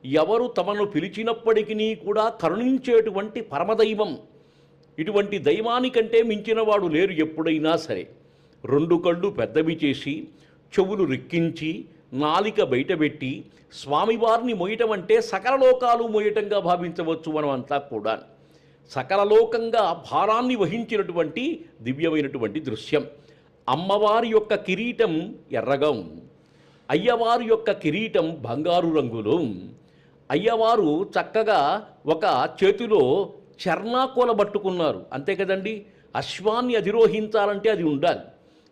ఎవరు తమను పిలిచినప్పటికీ కూడా కరుణించేటువంటి పరమదైవం. ఇటువంటి దైవానికంటే మించినవాడు లేరు ఎప్పుడైనా సరే. రెండు కళ్ళు పెద్దవి చేసి, చెవులు రెక్కించి, నాలిక బయటపెట్టి స్వామివారిని మోయటం అంటే సకల లోకాలు మోయటంగా భావించవచ్చు మనమంతా కూడా. సకలలోకంగా భారాన్ని వహించినటువంటి దివ్యమైనటువంటి దృశ్యం. అమ్మవారి యొక్క కిరీటం ఎర్రగా ఉంది, అయ్యవారి యొక్క కిరీటం బంగారు రంగులో. అయ్యవారు చక్కగా ఒక చేతిలో చర్నాకోల పట్టుకున్నారు, అంతే కదండి. అశ్వాన్ని అధిరోహించాలంటే అది ఉండాలి.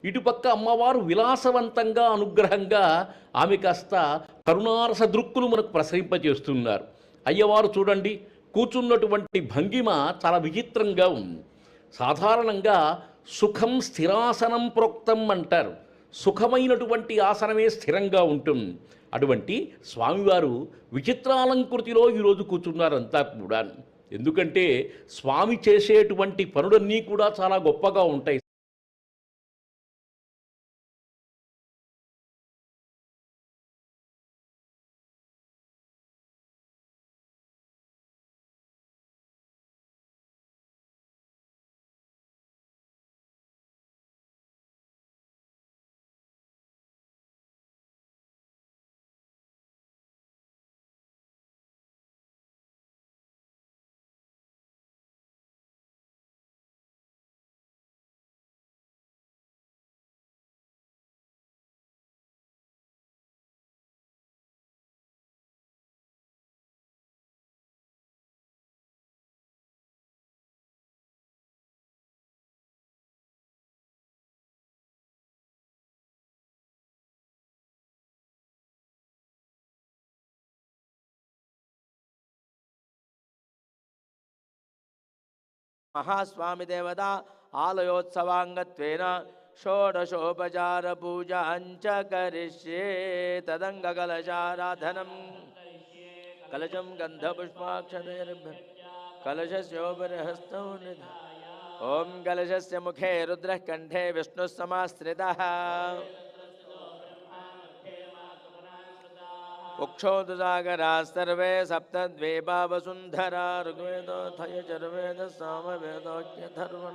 ఇటుపక్క అమ్మవారు విలాసవంతంగా అనుగ్రహంగా ఆమె కాస్త కరుణారస దృక్కులు మనకు ప్రసరింపజేస్తున్నారు. అయ్యవారు చూడండి, కూర్చున్నటువంటి భంగిమ చాలా విచిత్రంగా ఉంది. సాధారణంగా సుఖం స్థిరాసనం ప్రోక్తం అంటారు. సుఖమైనటువంటి ఆసనమే స్థిరంగా ఉంటుంది. అటువంటి స్వామివారు విచిత్రాలంకృతిలో ఈరోజు కూర్చున్నారంతా కూడా. ఎందుకంటే స్వామి చేసేటువంటి పనులన్నీ కూడా చాలా గొప్పగా ఉంటాయి. महास्वामी देवता आलयोत्सवांगत्वेन षोडशोपचार पूजांच करिष्ये। तदंगकलशाराधनं कलशं गन्धपुष्पाक्षतैर्भ्य कलशस्योपरि हस्तौ ओं कलशस्य मुखे रुद्रः कंठे विष्णुः समाश्रितः उक्षोदुजागरा सर्वे सप्तद्वीपा वसुन्धरा ऋग्वेदोऽथ यजुर्वेदः सामवेदोऽथर्वण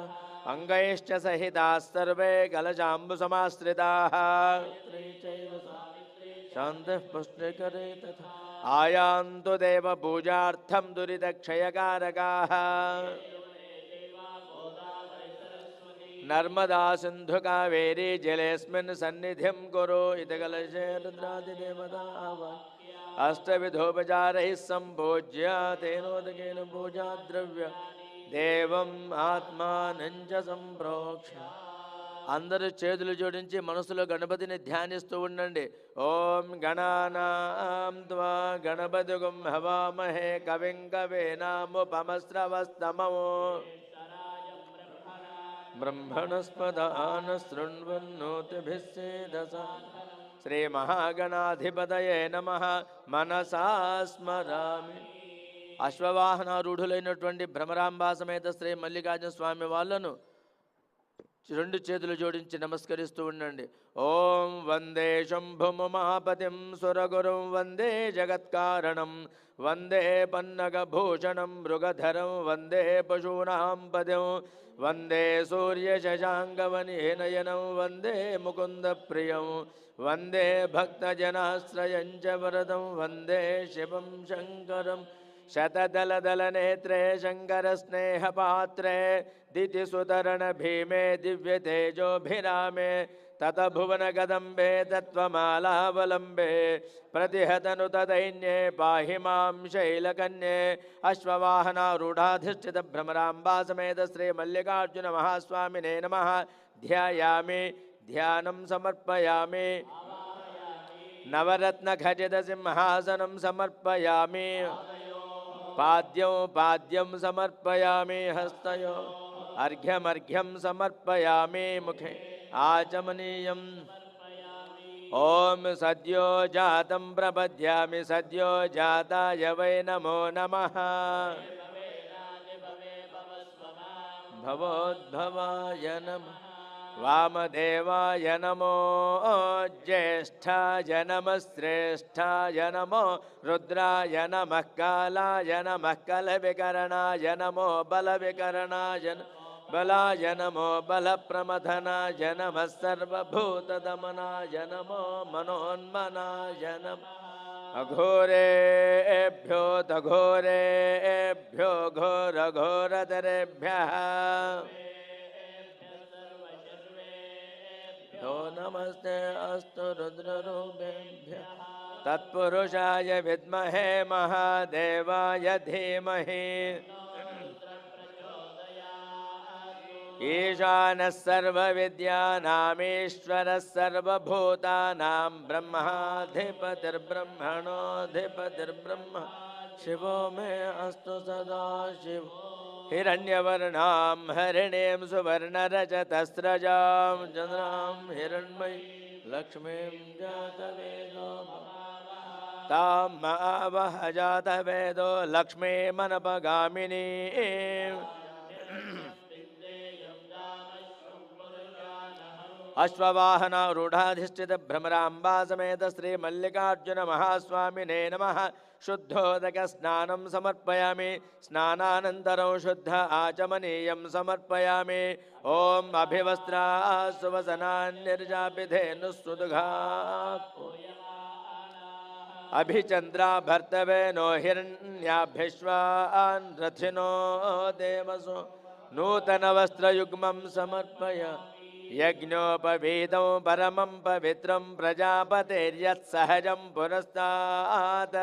अङ्गैश्च सहिताः सर्वे कलशाम्बुसमाश्रिताः शान्तः पुष्टिकरे तथा आयान्तु देवपूजार्थं दुरितक्षयकारकाः नर्मदा सिंधु कावेरी जलेस्मिन् सन्निधिं कुरु इति कलशे रुद्रादिदेवता अष्टविधोपचारैः सम्पूज्य तेनोदकेन पूजा द्रव्य देवम् आत्मानं च सम्प्रोक्ष्य। అందరూ చేతులు జోడించి మనసులో గణపతిని ధ్యానిస్తూ ఉండండి. ఓం గణానాం త్వా గణపతిగుం హవామహే కవిం కవీనాముపమస్రవస్తమో ब्रह्मणस्पदान शृण्वन्नोतिभिस्सेदसा श्रीमहागणाधिपतये नमः मनसा स्मरामि। అశ్వవాహనారూఢులైనటువంటి భ్రమరాంబా సమేత శ్రీ మల్లికార్జున స్వామి వాళ్ళను రెండు చేతులు జోడించి నమస్కరిస్తూ ఉండండి. ఓం వందే శంభుమహాపతిం సురగురుం వందే జగత్కారణం వందే పన్నగభూషణం మృగధరం వందే పశూనాం పదం వందే సూర్యశశాంకవనినయనం వందే ముకుందప్రియం వందే భక్తజనాశ్రయం చ వరదం వందే శివం శంకరం शतदलदलनेत्रे शङ्करस्नेहपात्रे दितिसुतरण भीमे दिव्यतेजोभिरामे ततभुवनगदम्बे तत्त्वमालावलम्बे प्रतिहतनुतदैन्ये पाहि मां शैलकन्ये। अश्ववाहनारूढाधिष्ठितभ्रमराम्बा समेत श्रीमल्लिकार्जुनमहास्वामिने नमः। ध्यायामि ध्यानं समर्पयामि नवरत्नखचितसिंहासनं समर्पयामि पाद्यं पाद्यं समर्पयामि हस्तयो अर्घ्यमर्घ्यं समर्पयामि मुखे आचमनीयम्। ओम सद्यो जातं प्रपद्यामि सद्यो जाताय वै नमो नमः। भवोद्भवाय नमः वामदेवाय नमो ज्येष्ठाय नमः श्रेष्ठाय नमो रुद्राय नमः कालाय नमः कलविकरणाय नमो बलविकरणाय बलाय नमो बलप्रमथनाय नमः सर्वभूतदमनाय नमो मनोन्मनाय नमः अघोरेभ्यो दघोरेभ्यो घोरघोरतरेभ्यः यो नमस्ते अस्तु रुद्ररूपेभ्यः तत्पुरुषाय विद्महे महादेवाय धीमहि ईशानः सर्वविद्यानामीश्वरः सर्वभूतानां ब्रह्माधिपतिर्ब्रह्मणोऽधिपतिर्ब्रह्म शिवो मे अस्तु सदा शिव हिरण्यवर्णां हरिणीं सुवर्णरजतस्रजां चन्द्रां हिरण्मयी लक्ष्मीं जातवेदो तां महावह जातवेदो लक्ष्मीमनपगामिनी अश्ववाहनारूढ़ाधिष्ठित भ्रमराम्बा समेत श्री मल्लिकार्जुन महास्वामिने नमः शुद्धोदक स्नानं समर्पयामि स्नानानन्तरं शुद्ध आचमनीयं समर्पयामि ओम अभिवस्त्रा सुवसनान्यर्जापिधेनुस्सुदुघा अभिचंद्रा भर्तवे नो हिरण्याभिश्वान् रथिनो देवसो नूतनवस्त्रयुग्मं समर्पय यज्ञोपवीतं परमं पवित्रं प्रजापतेर्यत्सहजं पुरस्तात्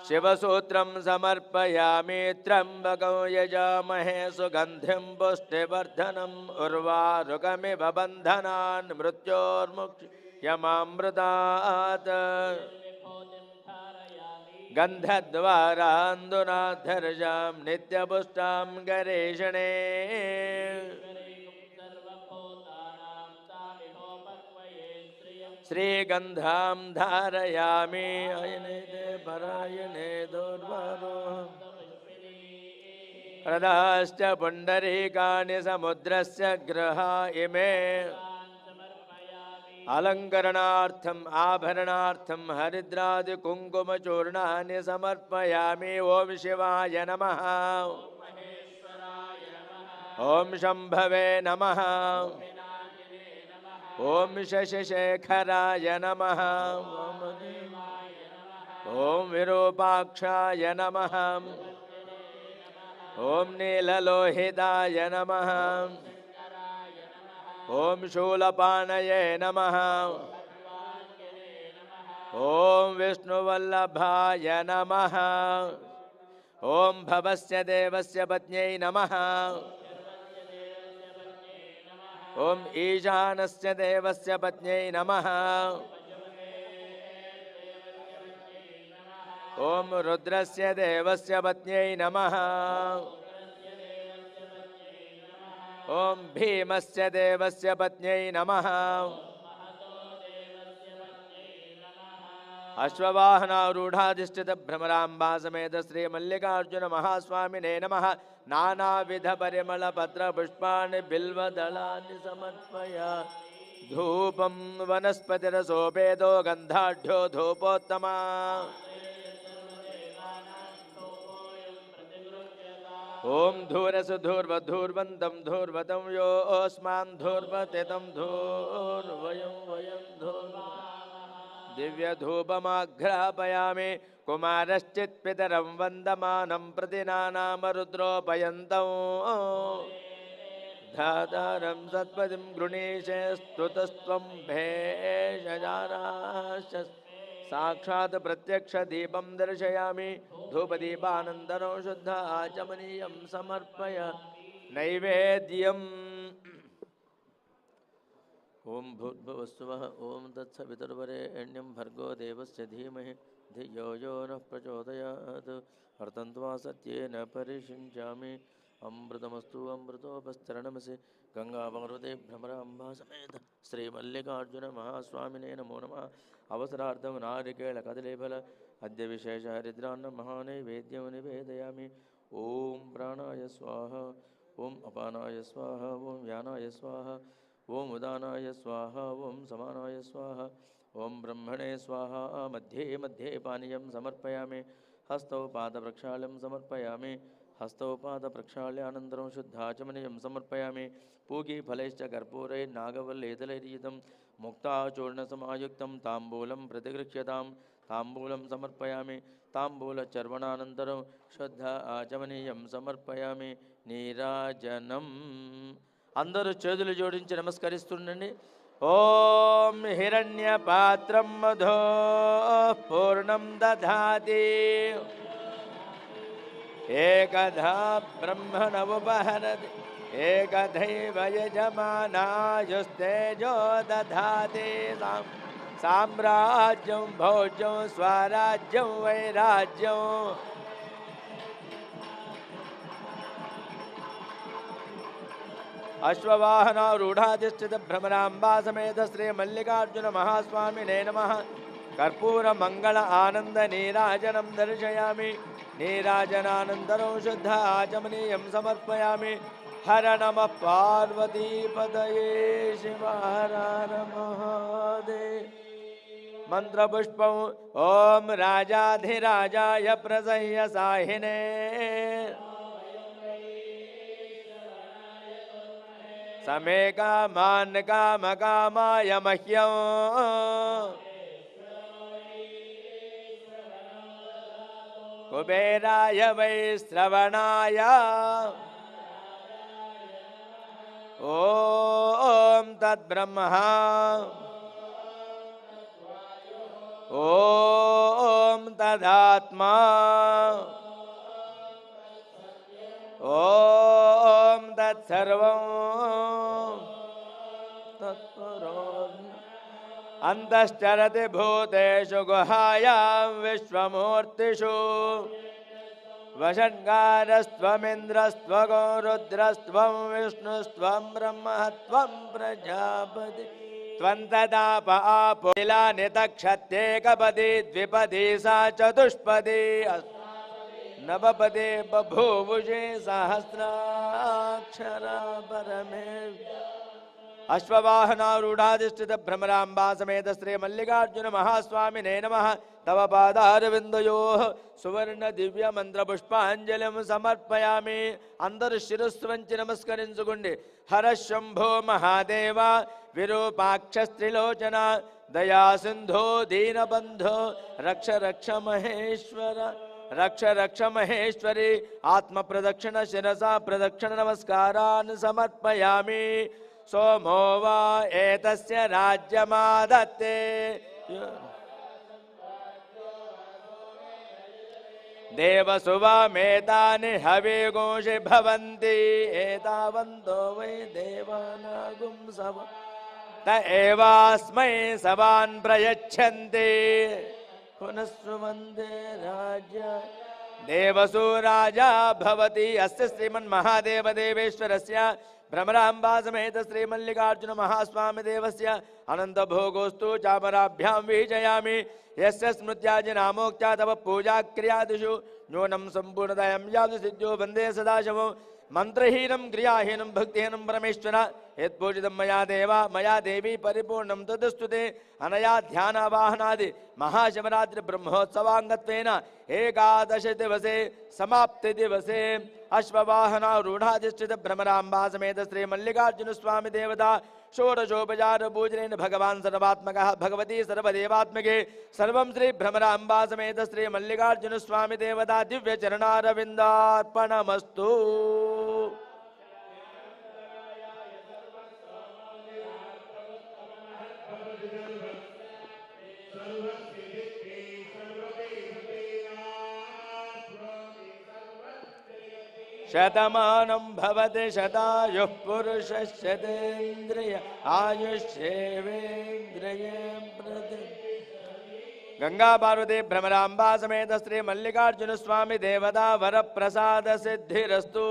शिवसूत्रं समर्पयामि त्र्यम्बकं यजामहे सुगन्धिं पुष्टिवर्धनम् उर्वारुकमिव बन्धनान् मृत्योर्मुक्ष्यमामृतात् गन्धद्वारान्दुनाधर्जां नित्यपुष्टां गरेषणे श्रीगन्धां धारयामि अयने परायणे दोर्वारो हृदाश्च पुण्डरीकानि समुद्रस्य गृहा इमे अलंकरणार्थम आभरणार्थम हरिद्रादि कुंकुमचूर्णानि समर्पयामि ओम शिवाय नमः ओम शंभवे नमः ओम शशिशेखराय नमः ओम विरूपाक्षाय नमः ओम नीललोहिताय नमः ओम शूलपाणये नमः ओम विष्णुवल्लभाय नमः ओम भवस्य देवस्य पत्न्यै नमः ओम ईशानस्य देवस्य पत्न्यै नमः ओम रुद्रस्य देवस्य पत्न्यै नमः ओम भीमस्य देवस्य पत्न्यै नमः अश्ववाहनारूढ़ाधिष्ठित भ्रमराम्बा समेत श्री मल्लिकार्जुन महास्वामिने नमः नानाविध परिमल पत्र पुष्पाणि बिल्वदलानि समर्पय धूपं वनस्पतिरसोपेदो गन्धाढ्यो धूपोत्तमा ओम धूरसु धूर्वधूर्वन्तं धूर्वतं यो अस्मान् धूर्वतितं धूर्वयं वयं धूर्व दिव्यधूपमाघ्रापयामि कुमारश्चित्पितरं वन्दमानं प्रतिनानाम रुद्रोपयन्तं धातारं सत्पदिं गृणीशे स्तुतस्त्वं भेषजाराश्च साक्षात् प्रत्यक्ष दीपं दर्शयामि धूपदीपानन्तरं शुद्ध आचमनीयं समर्पय नैवेद्यम् ओम भूर्भुवस्सुवः ओम तत्सवितुर्वरेण्यं भर्गो देवस्य धीमहि धियो यो नः प्रचोदयात् वर्तन्त्वा सत्येन परिषिञ्चामि अमृतमस्तु अमृतोपस्तरणमसि गंगावरुदे भ्रमराम्बा समेत श्रीमल्लिकार्जुन महास्वामिने नमो नमः अवसरार्थं नारिकेल कदलीफल अद्य विशेष हरिद्रान्न महानैवेद्यं निवेदयामि ఓం ప్రాణాయ స్వాహ, ఓం అపానాయ స్వాహ, ఓం వ్యానాయ స్వాహ, ఓం ఉదానాయ స్వాహ, ఓం సమానాయ స్వాహ, ఓం బ్రహ్మణే స్వాహ. మధ్యే మధ్యే పానీయం సమర్పయామి. హస్తౌ పాదప్రక్షాళనం సమర్పయామి. హస్తౌ పాదప్రక్షాళ్యానంతరం శుద్ధాచమనీయం సమర్పయామి. పూగీఫలైశ్చ కర్పూరైర్నాగవల్లేదలైర్యుతం ముక్తాచూర్ణసమాయుక్తం తాంబూలం ప్రతిగృహ్యతాం. తాంబూలం సమర్పయామి. తాంబూలచర్వణానంతరం శుద్ధ ఆచమనీయం సమర్పయామి. నీరాజనం. అందరూ చేతులు జోడించి నమస్కరిస్తుండండి. ఓం హిరణ్యపాత్రం మధో పూర్ణం దధాతి ఏకధా బ్రహ్మణముపహరతి ఏకధైవ యజమానాయుస్తేజో దధాతి. సామ్రాజ్యం భోజ్యం స్వరాజ్యం వైరాజ్యం. అశ్వవాహనారూఢాధిష్ఠిత భ్రమరాంబా సమేత శ్రీ మల్లికార్జున మహాస్వామినే నమః. కర్పూర మంగళ ఆనంద నీరాజనం దర్శయామి. నీరాజనానంతరం శుద్ధ ఆచమనీయం సమర్పయామి. హర నమ పార్వతీపతయే శివ హర మహాదేవ. మంత్రపుష్పం. ఓం రాజాధిరాజాయ ప్రసహ్య సాహినే సమే కామాన్ కామకామాయ మహ్యం కుబేరాయ వై శ్రవణాయ. ఓం తద్బ్రహ్మ ఓం తదాత్మా ఓం తత్సర్వం అంతశ్చరతి భూతేషు గుహాయాం విశ్వమూర్తిషు వషట్కారస్త్వమింద్రస్త్వగో రుద్రస్త్వం విష్ణుస్త్వం బ్రహ్మత్వం ప్రజాపతి త్వం తదాప ఆపో నితక్షత్యేకపది ద్విపది సా చతుష్పది నవపదే బభూవుషే సహస్రాక్షరా పరమే. అశ్వవాహనారూఢాధిష్ఠిత భ్రమరాంబా సమేత శ్రీ మల్లికార్జున మహాస్వామినే నమః. తవ పాదారవిందయోః సువర్ణ దివ్య మంత్ర పుష్పాంజలిం సమర్పయామి. అందరూ శిరస్సు వంచి నమస్కరించుకోండి. హర శంభో మహాదేవ విరూపాక్ష స్త్రిలోచన దయా సింధో దీనబంధో రక్ష రక్ష మహేశ్వర రక్ష రక్ష మహేశ్వరి. ఆత్మ ప్రదక్షిణ శిరసా ప్రదక్షిణ నమస్కారాన్ సమర్పయామి. సోమో వా ఏతస్య రాజ్యమాదత్తే దేవసువామేతాని హవిగోషి భవంతి ఏతావంతో వై దేవానాగుం సవ త ఏవాస్మై సవాన్ ప్రయచ్చంతి పునఃస్వందే రాజ్య. దేవసు రాజా భవతి. అస్య శ్రీమన్మహాదేవ దేవేశ్వరస్య భ్రమరాంబా సమేత శ్రీ మల్లికార్జున మహాస్వామి దేవస్య అనంత భోగోస్తు చామరాభ్యాం వీజయామి. యస్య స్మృత్యాజి నామోక్త్యా తవ పూజా క్రియాదిషు న్యూనం సంపూర్ణదయం యాదు సిద్ధ్యో వందే సదాశవం. మంత్రహీనం క్రియాహీనం భక్తిహీనం పరమేశ్వర యత్పూజితం మయా దేవ మయా దేవి పరిపూర్ణం తదస్తుతే. అనయా ధ్యానవాహనాది మహాశివరాత్రి బ్రహ్మోత్సవాంగత్వేన ఏకాదశ దివసే సమాప్తి దివసే అశ్వవాహనారూఢాధిష్ఠిత భ్రమరాంబా సమేత శ్రీ మల్లికార్జున స్వామి దేవతా షోడశోపచార పూజనేన భగవాన్ సర్వాత్మకః భగవతి సర్వదేవాత్మకే. సర్వం శ్రీ భ్రమరాంబా సమేత శ్రీ మల్లికార్జున స్వామి దేవతా దివ్య చరణారవిందార్పణమస్తు. శతమానం భవతి శతాయుః పురుషः శతేంద్రియ ఆయుష్యేవేంద్రియే ప్రతి. గంగా పార్వతీ భ్రమరాంబా సమేత శ్రీ మల్లికార్జున స్వామి దేవతా వరప్రసాద సిద్ధిరస్తు.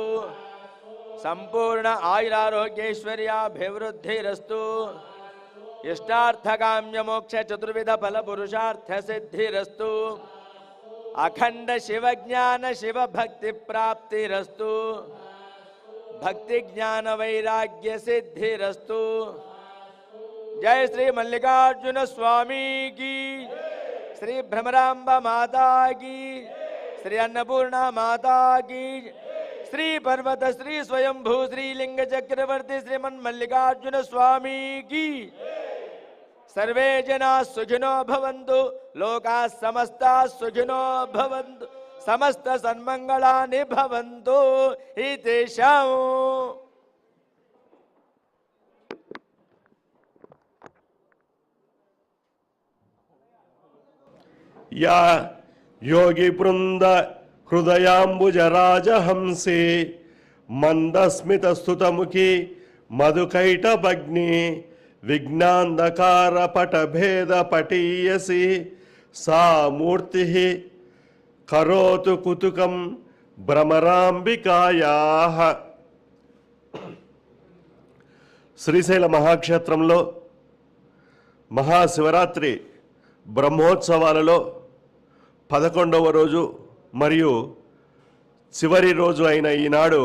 సంపూర్ణ ఆయురారోగ్యైశ్వర్యాభివృద్ధిరస్తు. ఇష్టార్థకామ్య మోక్ష చతుర్విధ ఫల పురుషార్థ సిద్ధిరస్తు. अखंड शिव ज्ञान शिव भक्ति प्राप्तिरस्तु भक्ति ज्ञान वैराग्य सिद्धिरस्तु। जय श्री मल्लिकार्जुन स्वामी की, श्री भ्रमरांबा माता की, श्री अन्नपूर्णा माता की, श्री पर्वत श्री स्वयंभू श्री लिंग चक्रवर्ती श्रीमन मल्लिकार्जुन स्वामी की। सर्वे जना सुखिनो भवन्तु, लोका समस्ता सुखिनो भवन्तु, समस्त सन्मंगलानि भवन्तु इतेषाम्। या योगी वृंद हृदयांबुज राजहंसी मंदस्मित स्तुतमुखी मधुकैटभग्नि विघ्नांधकार पटभेद पटीयसी सा मूर्ति करोतु कुतुकं భ్రమరాంబికాయాః। శ్రీశైల మహాక్షేత్రంలో మహాశివరాత్రి బ్రహ్మోత్సవాలలో 11వ రోజు మరియు చివరి రోజు అయిన ఈనాడు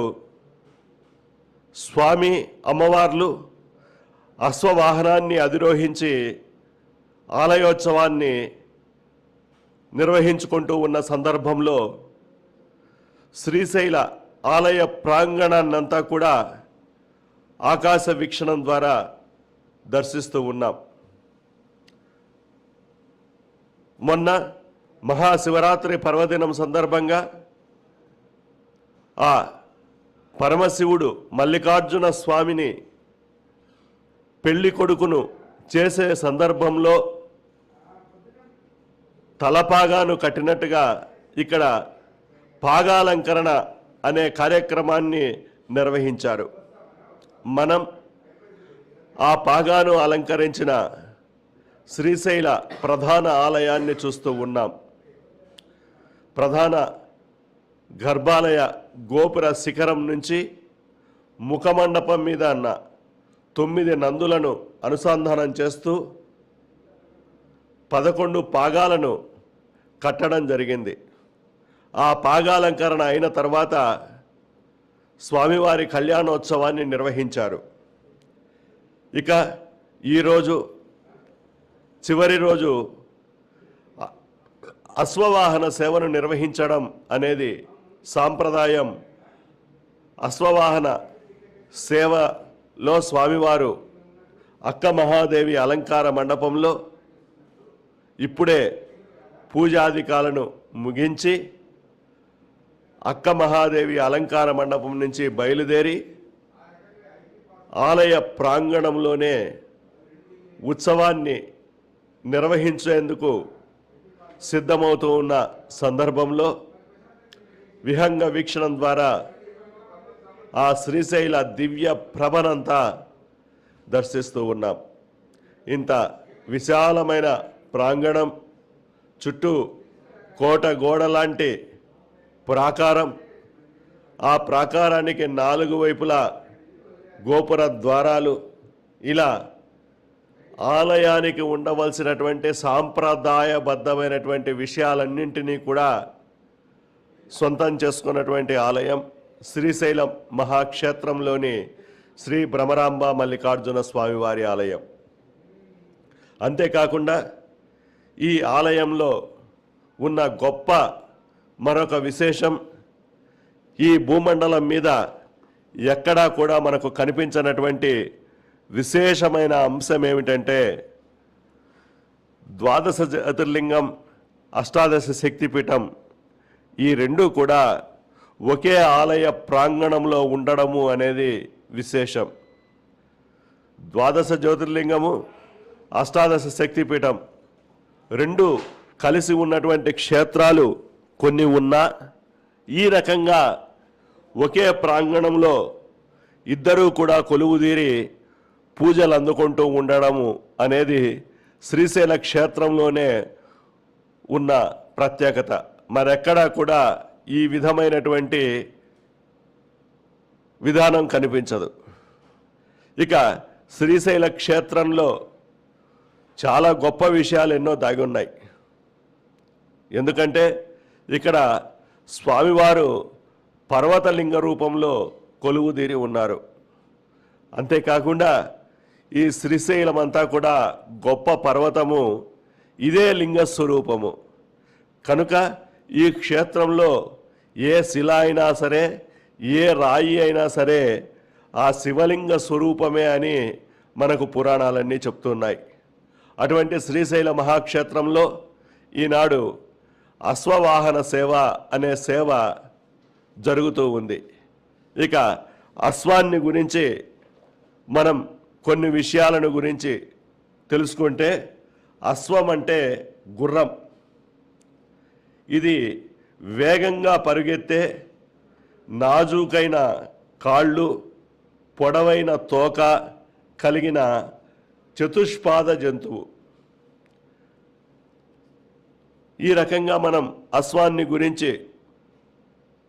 స్వామి అమ్మవార్లు అశ్వవాహనాన్ని అధిరోహించి ఆలయోత్సవాన్ని నిర్వహించుకుంటూ ఉన్న సందర్భంలో శ్రీశైల ఆలయ ప్రాంగణాన్నంతా కూడా ఆకాశ వీక్షణం ద్వారా దర్శిస్తూ ఉన్నాం. మొన్న మహాశివరాత్రి పర్వదినం సందర్భంగా ఆ పరమశివుడు మల్లికార్జున స్వామిని పెళ్లి కొడుకును చేసే సందర్భంలో తలపాగాను కట్టినట్టుగా ఇక్కడ పాగాలంకరణ అనే కార్యక్రమాన్ని నిర్వహించారు. మనం ఆ పాగాను అలంకరించిన శ్రీశైల ప్రధాన ఆలయాన్ని చూస్తూ ఉన్నాం. ప్రధాన గర్భాలయ గోపుర శిఖరం నుంచి ముఖమండపం మీద ఉన్న 9 నందులను అనుసంధానం చేస్తూ 11 పాగాలను కట్టడం జరిగింది. ఆ పాగాలంకరణ అయిన తర్వాత స్వామివారి కళ్యాణోత్సవాన్ని నిర్వహించారు. ఇక ఈరోజు చివరి రోజు అశ్వవాహన సేవను నిర్వహించడం అనేది సాంప్రదాయం. అశ్వవాహన సేవలో స్వామివారు అక్క మహాదేవి అలంకార మండపంలో ఇప్పుడే పూజాధికాలను ముగించి అక్క మహాదేవి అలంకార మండపం నుంచి బయలుదేరి ఆలయ ప్రాంగణంలోనే ఉత్సవాన్ని నిర్వహించేందుకు సిద్ధమవుతూ ఉన్న సందర్భంలో విహంగ వీక్షణం ద్వారా ఆ శ్రీశైల దివ్య ప్రభనంతా దర్శిస్తూ ఉన్నాం. ఇంత విశాలమైన ప్రాంగణం, చుట్టూ కోట గోడ లాంటి ప్రాకారం, ఆ ప్రాకారానికి 4 వైపులా గోపుర ద్వారాలు, ఇలా ఆలయానికి ఉండవలసినటువంటి సాంప్రదాయబద్ధమైనటువంటి విషయాలన్నింటినీ కూడా సొంతం చేసుకున్నటువంటి ఆలయం శ్రీశైలం మహాక్షేత్రంలోని శ్రీ భ్రమరాంబ మల్లికార్జున స్వామివారి ఆలయం. అంతేకాకుండా ఈ ఆలయంలో ఉన్న గొప్ప మరొక విశేషం, ఈ భూమండలం మీద ఎక్కడా కూడా మనకు కనిపించినటువంటి విశేషమైన అంశం ఏమిటంటే 12 జ్యోతిర్లింగం, 18 శక్తిపీఠం, ఈ రెండు కూడా ఒకే ఆలయ ప్రాంగణంలో ఉండడము అనేది విశేషం. 12 జ్యోతిర్లింగము, 18 శక్తిపీఠం రెండు కలిసి ఉన్నటువంటి క్షేత్రాలు కొన్ని ఉన్నా ఈ రకంగా ఒకే ప్రాంగణంలో ఇద్దరూ కూడా కొలువుదీరి పూజలు అందుకుంటూ ఉండడము అనేది శ్రీశైల క్షేత్రంలోనే ఉన్న ప్రత్యేకత. మరెక్కడా కూడా ఈ విధమైనటువంటి విధానం కనిపించదు. ఇక శ్రీశైల క్షేత్రంలో చాలా గొప్ప విషయాలు ఎన్నో దాగి ఉన్నాయి. ఎందుకంటే ఇక్కడ స్వామివారు పర్వతలింగ రూపంలో కొలువుదీరి ఉన్నారు. అంతేకాకుండా ఈ శ్రీశైలం అంతా కూడా గొప్ప పర్వతము, ఇదే లింగ స్వరూపము కనుక ఈ క్షేత్రంలో ఏ శిల అయినా సరే, ఏ రాయి అయినా సరే ఆ శివలింగ స్వరూపమే అని మనకు పురాణాలన్నీ చెప్తున్నాయి. అటువంటి శ్రీశైల మహాక్షేత్రంలో ఈనాడు అశ్వవాహన సేవ అనే సేవ జరుగుతూ ఉంది. ఇక అశ్వాన్ని గురించి మనం కొన్ని విషయాలను గురించి తెలుసుకుంటే, అశ్వం అంటే గుర్రం. ఇది వేగంగా పరుగెత్తే, నాజూకైన కాళ్ళు, పొడవైన తోక కలిగిన చతుష్పాద జంతువు. ఈ రకంగా మనం అశ్వాన్ని గురించి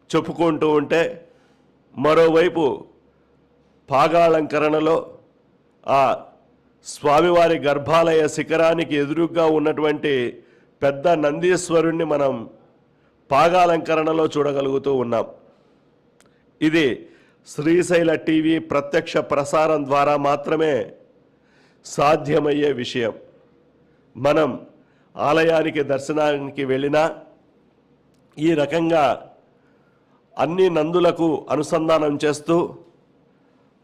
చెప్పుకుంటూ ఉంటే, మరోవైపు పాగాలంకరణలో ఆ స్వామివారి గర్భాలయ శిఖరానికి ఎదురుగా ఉన్నటువంటి పెద్ద నందీశ్వరుణ్ణి మనం పాగాలంకరణలో చూడగలుగుతూ ఉన్నాం. ఇది శ్రీశైల టీవీ ప్రత్యక్ష ప్రసారం ద్వారా మాత్రమే సాధ్యమయ్యే విషయం. మనం ఆలయానికి దర్శనానికి వెళ్ళినా ఈ రకంగా అన్ని నందులకు అనుసంధానం చేస్తూ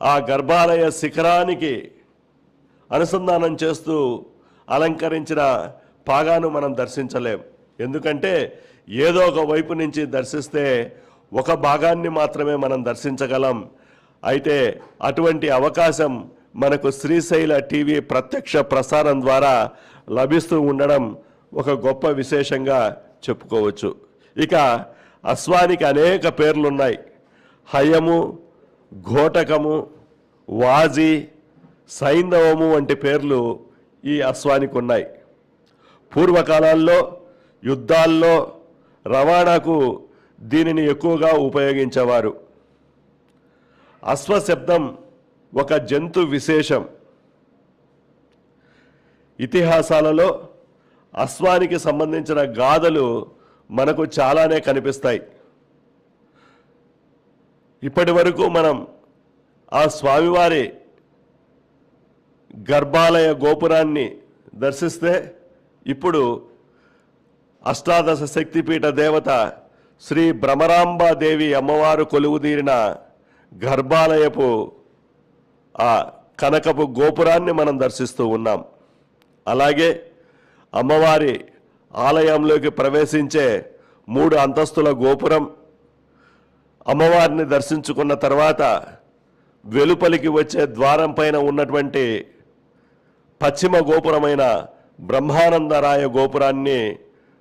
ఆ గర్భాలయ శిఖరానికి అనుసంధానం చేస్తూ అలంకరించిన పాగాను మనం దర్శించలేం. ఎందుకంటే ఏదో ఒక వైపు నుంచి దర్శిస్తే ఒక భాగాన్ని మాత్రమే మనం దర్శించగలం. అయితే అటువంటి అవకాశం మనకు శ్రీశైల టీవీ ప్రత్యక్ష ప్రసారం ద్వారా లభిస్తూ ఉండడం ఒక గొప్ప విశేషంగా చెప్పుకోవచ్చు. ఇక అశ్వానికి అనేక పేర్లున్నాయి. హయము, ఘోటకము, వాజి, సైంధవము వంటి పేర్లు ఈ అశ్వానికి ఉన్నాయి. పూర్వకాలాల్లో యుద్ధాల్లో రవాణాకు దీనిని ఎక్కువగా ఉపయోగించేవారు. అశ్వశబ్దం ఒక జంతు విశేషం. ఇతిహాసాలలో అశ్వానికి సంబంధించిన గాథలు మనకు చాలానే కనిపిస్తాయి. ఇప్పటి వరకు మనం ఆ స్వామివారి గర్భాలయ గోపురాన్ని దర్శిస్తే, ఇప్పుడు అష్టాదశ శక్తిపీఠ దేవత శ్రీ భ్రమరాంబాదేవి అమ్మవారు కొలువుదీరిన గర్భాలయపు ఆ కనకపు గోపురాన్ని మనం దర్శిస్తూ ఉన్నాం. అలాగే అమ్మవారి ఆలయంలోకి ప్రవేశించే 3 అంతస్తుల గోపురం, అమ్మవారిని దర్శించుకున్న తర్వాత వెలుపలికి వచ్చే ద్వారం పైన ఉన్నటువంటి పశ్చిమ గోపురమైన బ్రహ్మానందరాయ గోపురాన్ని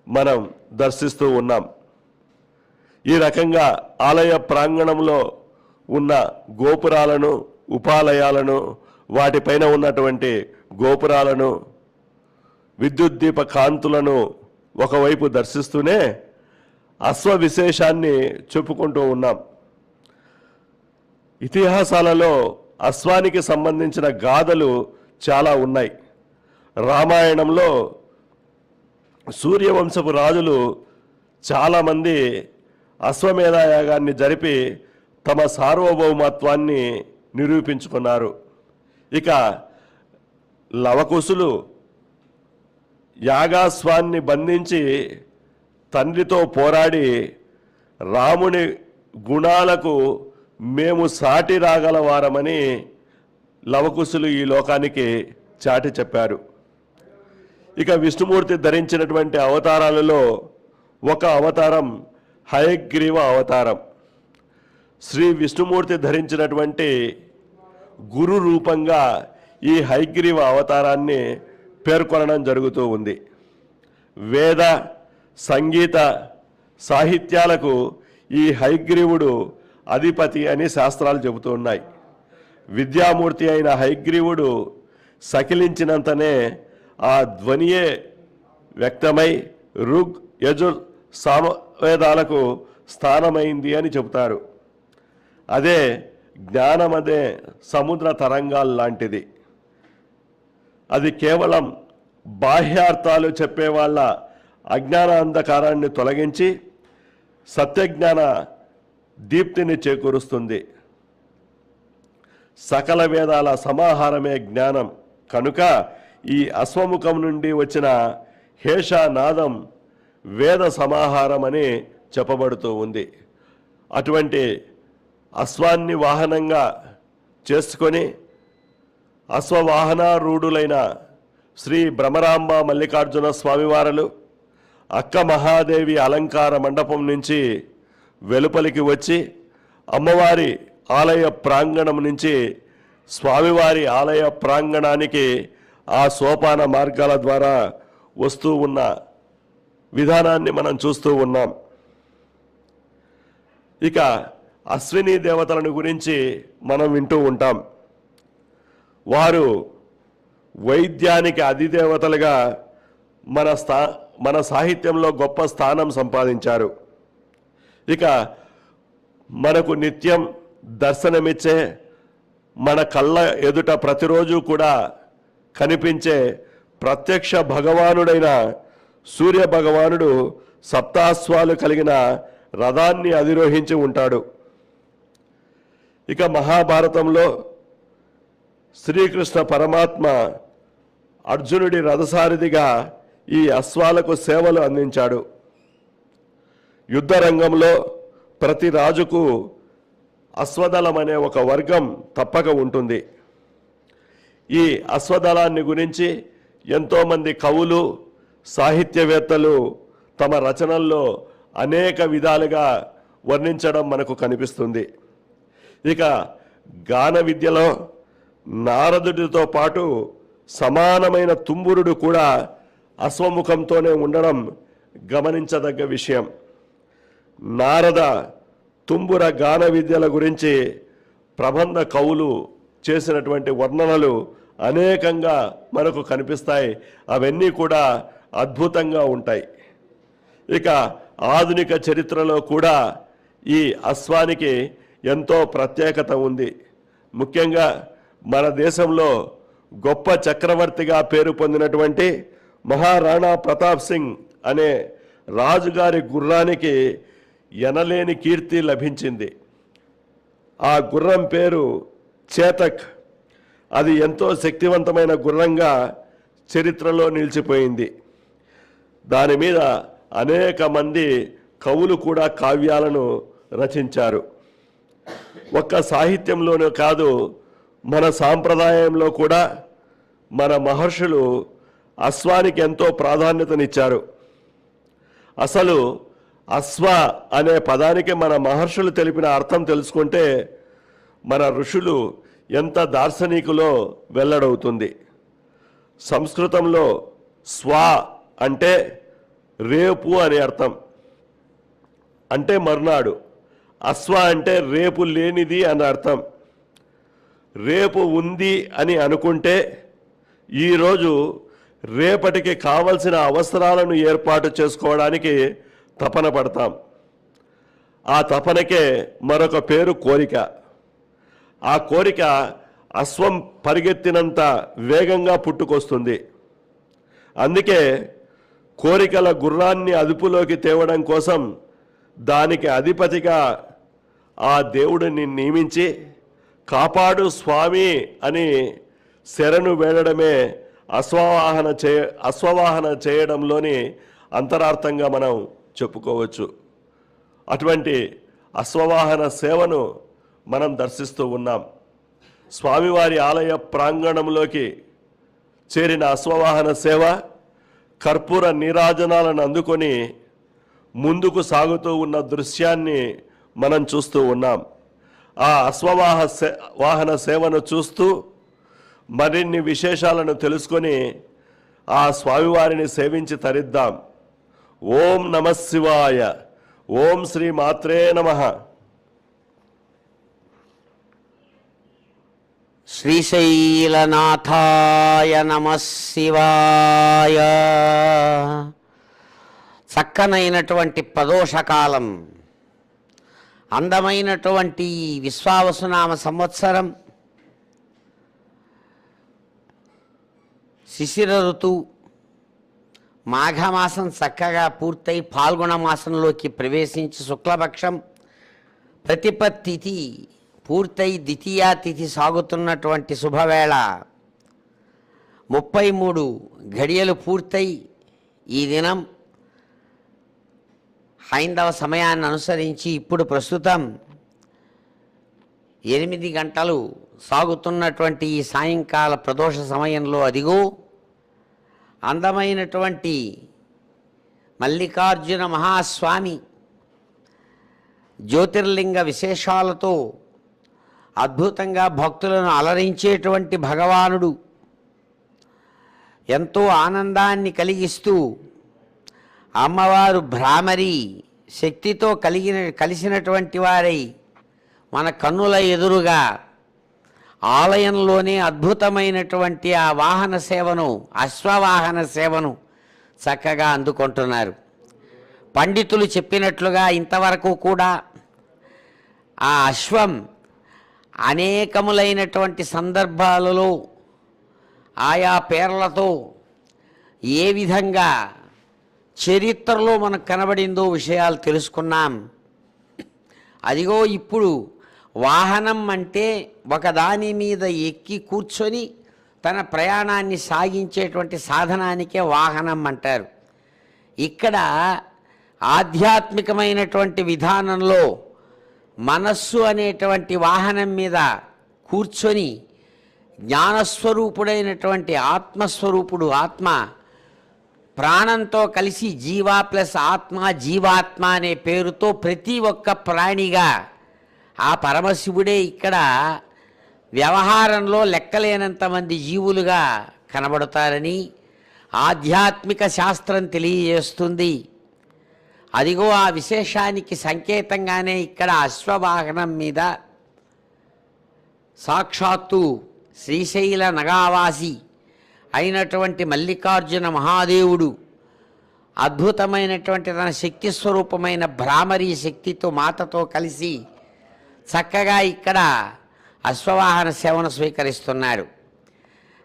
మనం దర్శిస్తూ ఉన్నాం. ఈ రకంగా ఆలయ ప్రాంగణంలో ఉన్న గోపురాలను, ఉపాలయాలను, వాటిపైన ఉన్నటువంటి గోపురాలను, విద్యుత్ దీప కాంతులను ఒకవైపు దర్శిస్తూనే అశ్వ విశేషాన్ని చెప్పుకుంటూ ఉన్నాం. ఇతిహాసాలలో అశ్వానికి సంబంధించిన గాథలు చాలా ఉన్నాయి. రామాయణంలో సూర్యవంశపు రాజులు చాలామంది అశ్వమేధ యాగాన్ని జరిపి తమ సార్వభౌమత్వాన్ని నిరూపించుకున్నారు. ఇక లవకుశులు యాగాశ్వాన్ని బంధించి తండ్రితో పోరాడి రాముని గుణాలకు మేము సాటి రాగలవారమని లవకుశులు ఈ లోకానికి చాటి చెప్పారు. ఇక విష్ణుమూర్తి ధరించినటువంటి అవతారాలలో ఒక అవతారం హయగ్రీవ అవతారం. శ్రీ విష్ణుమూర్తి ధరించినటువంటి గురు రూపంగా ఈ హయగ్రీవ అవతారాన్ని పేర్కొనడం జరుగుతూ ఉంది. వేద, సంగీత, సాహిత్యాలకు ఈ హయగ్రీవుడు అధిపతి అని శాస్త్రాలు చెబుతూ ఉన్నాయి. విద్యామూర్తి అయిన హయగ్రీవుడు సకిలించినంతనే ఆ ధ్వనియే వ్యక్తమై ఋగ్, యజుర్, సామవేదాలకు స్థానమైంది అని చెబుతారు. అదే జ్ఞానమదే సముద్ర తరంగాలు లాంటిది. అది కేవలం బాహ్యార్థాలు చెప్పే వాళ్ళ అజ్ఞాన అంధకారాన్ని తొలగించి సత్యజ్ఞాన దీప్తిని చేకూరుస్తుంది. సకల వేదాల సమాహారమే జ్ఞానం కనుక ఈ అశ్వముఖం నుండి వచ్చిన హేషానాదం వేద సమాహారం అని చెప్పబడుతూ ఉంది. అటువంటి అశ్వాన్ని వాహనంగా చేసుకొని అశ్వవాహనారూఢులైన శ్రీ భ్రమరాంబ మల్లికార్జున స్వామివారలు అక్క మహాదేవి అలంకార మండపం నుంచి వెలుపలికి వచ్చి అమ్మవారి ఆలయ ప్రాంగణం నుంచి స్వామివారి ఆలయ ప్రాంగణానికి ఆ సోపాన మార్గాల ద్వారా వస్తూ ఉన్న విధానాన్ని మనం చూస్తూ ఉన్నాం. ఇక అశ్విని దేవతలను గురించి మనం వింటూ ఉంటాం. వారు వైద్యానికి అధిదేవతలుగా మన సాహిత్యంలో గొప్ప స్థానం సంపాదించారు. ఇక మనకు నిత్యం దర్శనమిచ్చే, మన కళ్ళ ఎదుట ప్రతిరోజు కూడా కనిపించే ప్రత్యక్ష భగవానుడైన సూర్య భగవానుడు సప్తాశ్వాలు కలిగిన రథాన్ని అధిరోహించి ఉంటాడు. ఇక మహాభారతంలో శ్రీకృష్ణ పరమాత్మ అర్జునుడి రథసారథిగా ఈ అశ్వాలకు సేవలు అందించాడు. యుద్ధ రంగంలో ప్రతి రాజుకు అశ్వదళం అనే ఒక వర్గం తప్పక ఉంటుంది. ఈ అశ్వదళాన్ని గురించి ఎంతోమంది కవులు, సాహిత్యవేత్తలు తమ రచనల్లో అనేక విధాలుగా వర్ణించడం మనకు కనిపిస్తుంది. ఇక గాన విద్యలో నారదుడితో పాటు సమానమైన తుంబురుడు కూడా అశ్వముఖంతోనే ఉండడం గమనించదగ్గ విషయం. నారద తుంబుర గాన విద్యల గురించి ప్రబంధ కవులు చేసినటువంటి వర్ణనలు అనేకంగా మనకు కనిపిస్తాయి. అవన్నీ కూడా అద్భుతంగా ఉంటాయి. ఇక ఆధునిక చరిత్రలో కూడా ఈ అశ్వానికి ఎంతో ప్రత్యేకత ఉంది. ముఖ్యంగా మన దేశంలో గొప్ప చక్రవర్తిగా పేరు పొందినటువంటి మహారాణా ప్రతాప్ సింగ్ అనే రాజుగారి గుర్రానికి ఎనలేని కీర్తి లభించింది. ఆ గుర్రం పేరు చేతక్. అది ఎంతో శక్తివంతమైన గుర్రంగా చరిత్రలో నిలిచిపోయింది. దాని మీద అనేక మంది కవులు కూడా కావ్యాలను రచించారు. ఒక్క సాహిత్యంలోనే కాదు, మన సాంప్రదాయంలో కూడా మన మహర్షులు అశ్వానికి ఎంతో ప్రాధాన్యతనిచ్చారు. అసలు అశ్వ అనే పదానికి మన మహర్షులు తెలిపిన అర్థం తెలుసుకుంటే మన ఋషులు ఎంత దార్శనికులో వెల్లడవుతుంది. సంస్కృతంలో స్వ అంటే రేపు అనే అర్థం, అంటే మర్నాడు. అశ్వ అంటే రేపు లేనిది అని అర్థం. రేపు ఉంది అని అనుకుంటే ఈరోజు రేపటికి కావలసిన అవసరాలను ఏర్పాటు చేసుకోవడానికి తపన పడతాం. ఆ తపనకే మరొక పేరు కోరిక. ఆ కోరిక అశ్వం పరిగెత్తినంత వేగంగా పుట్టుకొస్తుంది. అందుకే కోరికల గుర్రాన్ని అదుపులోకి తేవడం కోసం దానికి అధిపతిగా ఆ దేవుడిని నియమించి కాపాడు స్వామి అని శరణు వేడడమే అశ్వవాహన చేయడంలోని అంతరార్థంగా మనం చెప్పుకోవచ్చు. అటువంటి అశ్వవాహన సేవను మనం దర్శిస్తూ ఉన్నాం. స్వామివారి ఆలయ ప్రాంగణంలోకి చేరిన అశ్వవాహన సేవ కర్పూర నీరాజనాలను అందుకొని ముందుకు సాగుతూ ఉన్న దృశ్యాన్ని మనం చూస్తూ ఉన్నాం. ఆ వాహన సేవను చూస్తూ మరిన్ని విశేషాలను తెలుసుకొని ఆ స్వామివారిని సేవించి తరిద్దాం. ఓం నమః శివాయ. ఓం శ్రీ మాత్రే నమః. శ్రీశైలనాథాయ నమః శివాయ. చక్కనైనటువంటి ప్రదోషకాలం, అందమైనటువంటి విశ్వావసునామ సంవత్సరం, శిశిర ఋతువు, మాఘమాసం చక్కగా పూర్తయి పాల్గొన మాసంలోకి ప్రవేశించి శుక్లపక్షం ప్రతిప తిథి పూర్తయి ద్వితీయ తిథి సాగుతున్నటువంటి శుభవేళ 33 గడియలు పూర్తయి ఈ దినం హైందవ సమయాన్ని అనుసరించి ఇప్పుడు ప్రస్తుతం 8 గంటలు సాగుతున్నటువంటి ఈ సాయంకాల ప్రదోష సమయంలో అదిగో అందమైనటువంటి మల్లికార్జున మహాస్వామి జ్యోతిర్లింగ విశేషాలతో అద్భుతంగా భక్తులను అలరించేటువంటి భగవానుడు ఎంతో ఆనందాన్ని కలిగిస్తూ అమ్మవారు భ్రామరి శక్తితో కలిసినటువంటి వారై మన కన్నుల ఎదురుగా ఆలయంలోనే అద్భుతమైనటువంటి ఆ వాహన సేవను అశ్వవాహన సేవను చక్కగా అందుకుంటున్నారు. పండితులు చెప్పినట్లుగా ఇంతవరకు కూడా ఆ అశ్వం అనేకములైనటువంటి సందర్భాలలో ఆయా పేర్లతో ఏ విధంగా చరిత్రలో మనకు కనబడిందో విషయాలు తెలుసుకున్నాం. అదిగో ఇప్పుడు వాహనం అంటే ఒకదాని మీద ఎక్కి కూర్చొని తన ప్రయాణాన్ని సాగించేటువంటి సాధనానికే వాహనం అంటారు. ఇక్కడ ఆధ్యాత్మికమైనటువంటి విధానంలో మనస్సు అనేటువంటి వాహనం మీద కూర్చొని జ్ఞానస్వరూపుడైనటువంటి ఆత్మస్వరూపుడు ఆత్మ ప్రాణంతో కలిసి జీవ ప్లస్ ఆత్మ జీవాత్మ అనే పేరుతో ప్రతి ఒక్క ప్రాణిగా ఆ పరమశివుడే ఇక్కడ వ్యవహారంలో లెక్కలేనంతమంది జీవులుగా కనబడతారని ఆధ్యాత్మిక శాస్త్రం తెలియజేస్తుంది. అదిగో ఆ విశేషానికి సంకేతంగానే ఇక్కడ అశ్వవాహనం మీద సాక్షాత్తు శ్రీశైల నగావాసి అయినటువంటి మల్లికార్జున మహాదేవుడు అద్భుతమైనటువంటి తన శక్తి స్వరూపమైన భ్రామరీ శక్తితో మాతతో కలిసి చక్కగా ఇక్కడ అశ్వవాహన సేవను స్వీకరిస్తున్నారు.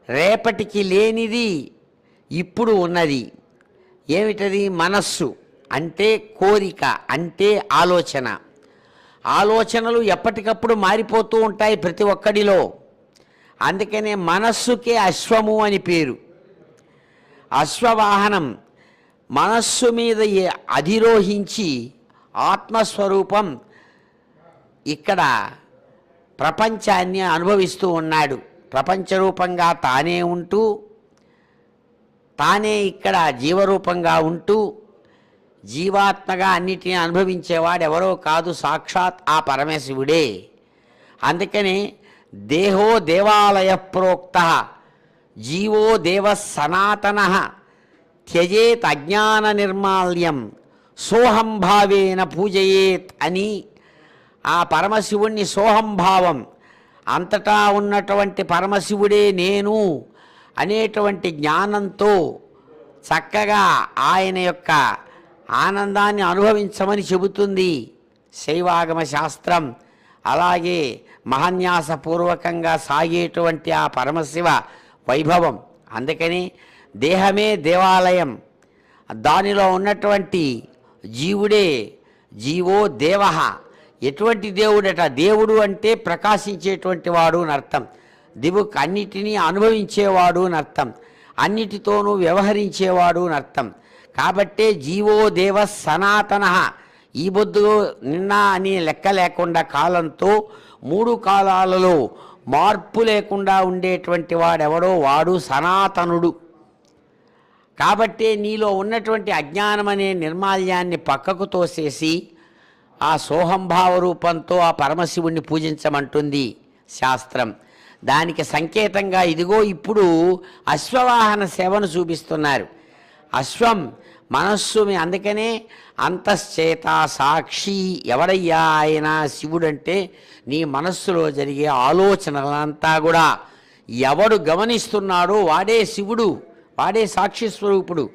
రేపటికి లేనిది ఇప్పుడు ఉన్నది ఏమిటది? మనస్సు అంటే కోరిక, అంటే ఆలోచన. ఆలోచనలు ఎప్పటికప్పుడు మారిపోతూ ఉంటాయి ప్రతి ఒక్కడిలో. అందుకనే మనస్సుకే అశ్వము అని పేరు. అశ్వవాహనం మనస్సు మీద అధిరోహించి ఆత్మస్వరూపం ఇక్కడ ప్రపంచాన్ని అనుభవిస్తూ ఉన్నాడు. ప్రపంచరూపంగా తానే ఉంటూ తానే ఇక్కడ జీవరూపంగా ఉంటూ జీవాత్మగా అన్నిటినీ అనుభవించేవాడు ఎవరో కాదు, సాక్షాత్ ఆ పరమశివుడే. అందుకని దేహో దేవాలయ ప్రోక్త జీవో దేవ సనాతన త్యజేత్ అజ్ఞాన నిర్మాల్యం సోహంభావేన పూజయేత్ అని ఆ పరమశివుణ్ణి సోహంభావం అంతటా ఉన్నటువంటి పరమశివుడే నేను అనేటువంటి జ్ఞానంతో చక్కగా ఆయన యొక్క ఆనందాన్ని అనుభవించమని చెబుతుంది శైవాగమ శాస్త్రం. అలాగే మహాన్యాసపూర్వకంగా సాగేటువంటి ఆ పరమశివ వైభవం. అందుకని దేహమే దేవాలయం, దానిలో ఉన్నటువంటి జీవుడే జీవో దేవ. ఎటువంటి దేవుడట? దేవుడు అంటే ప్రకాశించేటువంటి వాడు అని అర్థం. దివుక్ అన్నిటినీ అనుభవించేవాడు అని అర్థం, అన్నిటితోనూ వ్యవహరించేవాడు అని అర్థం. కాబట్టే జీవో దేవ సనాతన. ఈ బొద్దు నిన్న అని లెక్క లేకుండా కాలంతో 3 కాలాలలో మార్పు లేకుండా ఉండేటువంటి వాడెవడో వాడు సనాతనుడు. కాబట్టే నీలో ఉన్నటువంటి అజ్ఞానం అనే నిర్మాల్యాన్ని పక్కకు తోసేసి ఆ సోహంభావ రూపంతో ఆ పరమశివుణ్ణి పూజించమంటుంది శాస్త్రం. దానికి సంకేతంగా ఇదిగో ఇప్పుడు అశ్వవాహన సేవను చూపిస్తున్నారు. అశ్వం మనస్సు. అందుకనే అంతశ్చేత సాక్షి. ఎవడయ్యా ఆయన? శివుడంటే నీ మనస్సులో జరిగే ఆలోచనలంతా కూడా ఎవడు గమనిస్తున్నాడో వాడే శివుడు, వాడే సాక్షి స్వరూపుడు.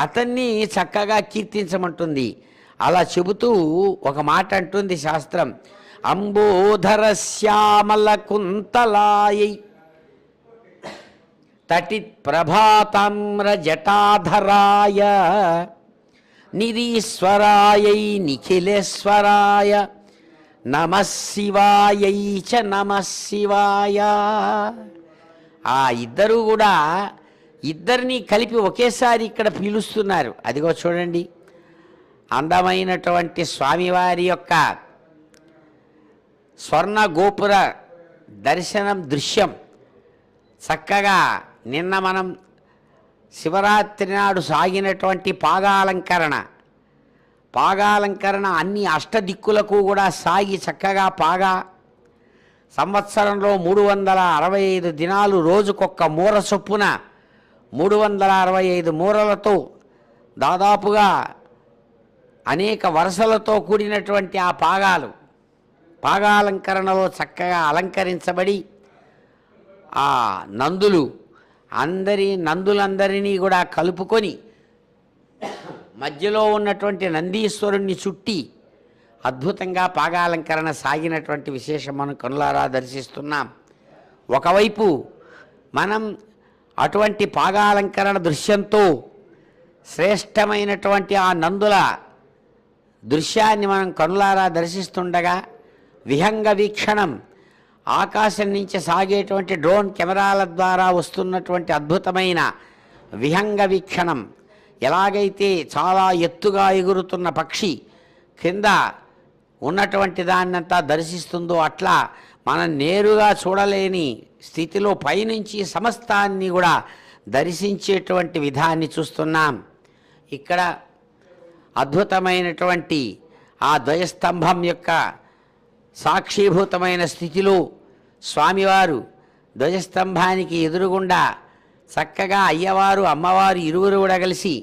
అతన్ని చక్కగా కీర్తించమంటుంది. అలా చెబుతూ ఒక మాట అంటుంది శాస్త్రం. అంబోధర శ్యామల కుంతలాయై తటిత్ ప్రభాతామ్ర జటాధరాయ నిరీశ్వరాయై నిఖిలేశ్వరాయ నమః శివాయై చ నమః శివాయ. ఆ ఇద్దరు కూడా ఇద్దరిని కలిపి ఒకేసారి ఇక్కడ పిలుస్తున్నారు. అదిగో చూడండి, అందమైనటువంటి స్వామివారి యొక్క స్వర్ణ గోపుర దర్శనం దృశ్యం చక్కగా నిన్న మనం శివరాత్రి నాడు సాగినటువంటి పాగాలంకరణ అన్ని అష్టదిక్కులకు కూడా సాగి చక్కగా సంవత్సరంలో 365 దినాలు రోజుకొక్క మూర చొప్పున 365 మూరలతో దాదాపుగా అనేక వరుసలతో కూడినటువంటి ఆ పాగాలంకరణలో చక్కగా అలంకరించబడి ఆ నందులందరినీ కూడా కలుపుకొని మధ్యలో ఉన్నటువంటి నందీశ్వరుణ్ణి చుట్టి అద్భుతంగా పాగాలంకరణ సాగినటువంటి విశేషం మనం కనులారా దర్శిస్తున్నాం. ఒకవైపు మనం అటువంటి పాగాలంకరణ దృశ్యంతో శ్రేష్టమైనటువంటి ఆ నందుల దృశ్యాన్ని మనం కనులారా దర్శిస్తుండగా విహంగ వీక్షణం, ఆకాశం నుంచి సాగేటువంటి డ్రోన్ కెమెరాల ద్వారా వస్తున్నటువంటి అద్భుతమైన విహంగ వీక్షణం, ఎలాగైతే చాలా ఎత్తుగా ఎగురుతున్న పక్షి కింద ఉన్నటువంటి దాన్నంతా దర్శిస్తుందో అట్లా మనం నేరుగా చూడలేని స్థితిలో పైనుంచి సమస్తాన్ని కూడా దర్శించేటువంటి విధాన్ని చూస్తున్నాం. ఇక్కడ అద్భుతమైనటువంటి ఆ ద్వయస్తంభం యొక్క సాక్షీభూతమైన స్థితిలో స్వామివారు ధ్వజస్తంభానికి ఎదురుగుండా చక్కగా అయ్యవారు అమ్మవారు ఇరువురు కూడా కలిసి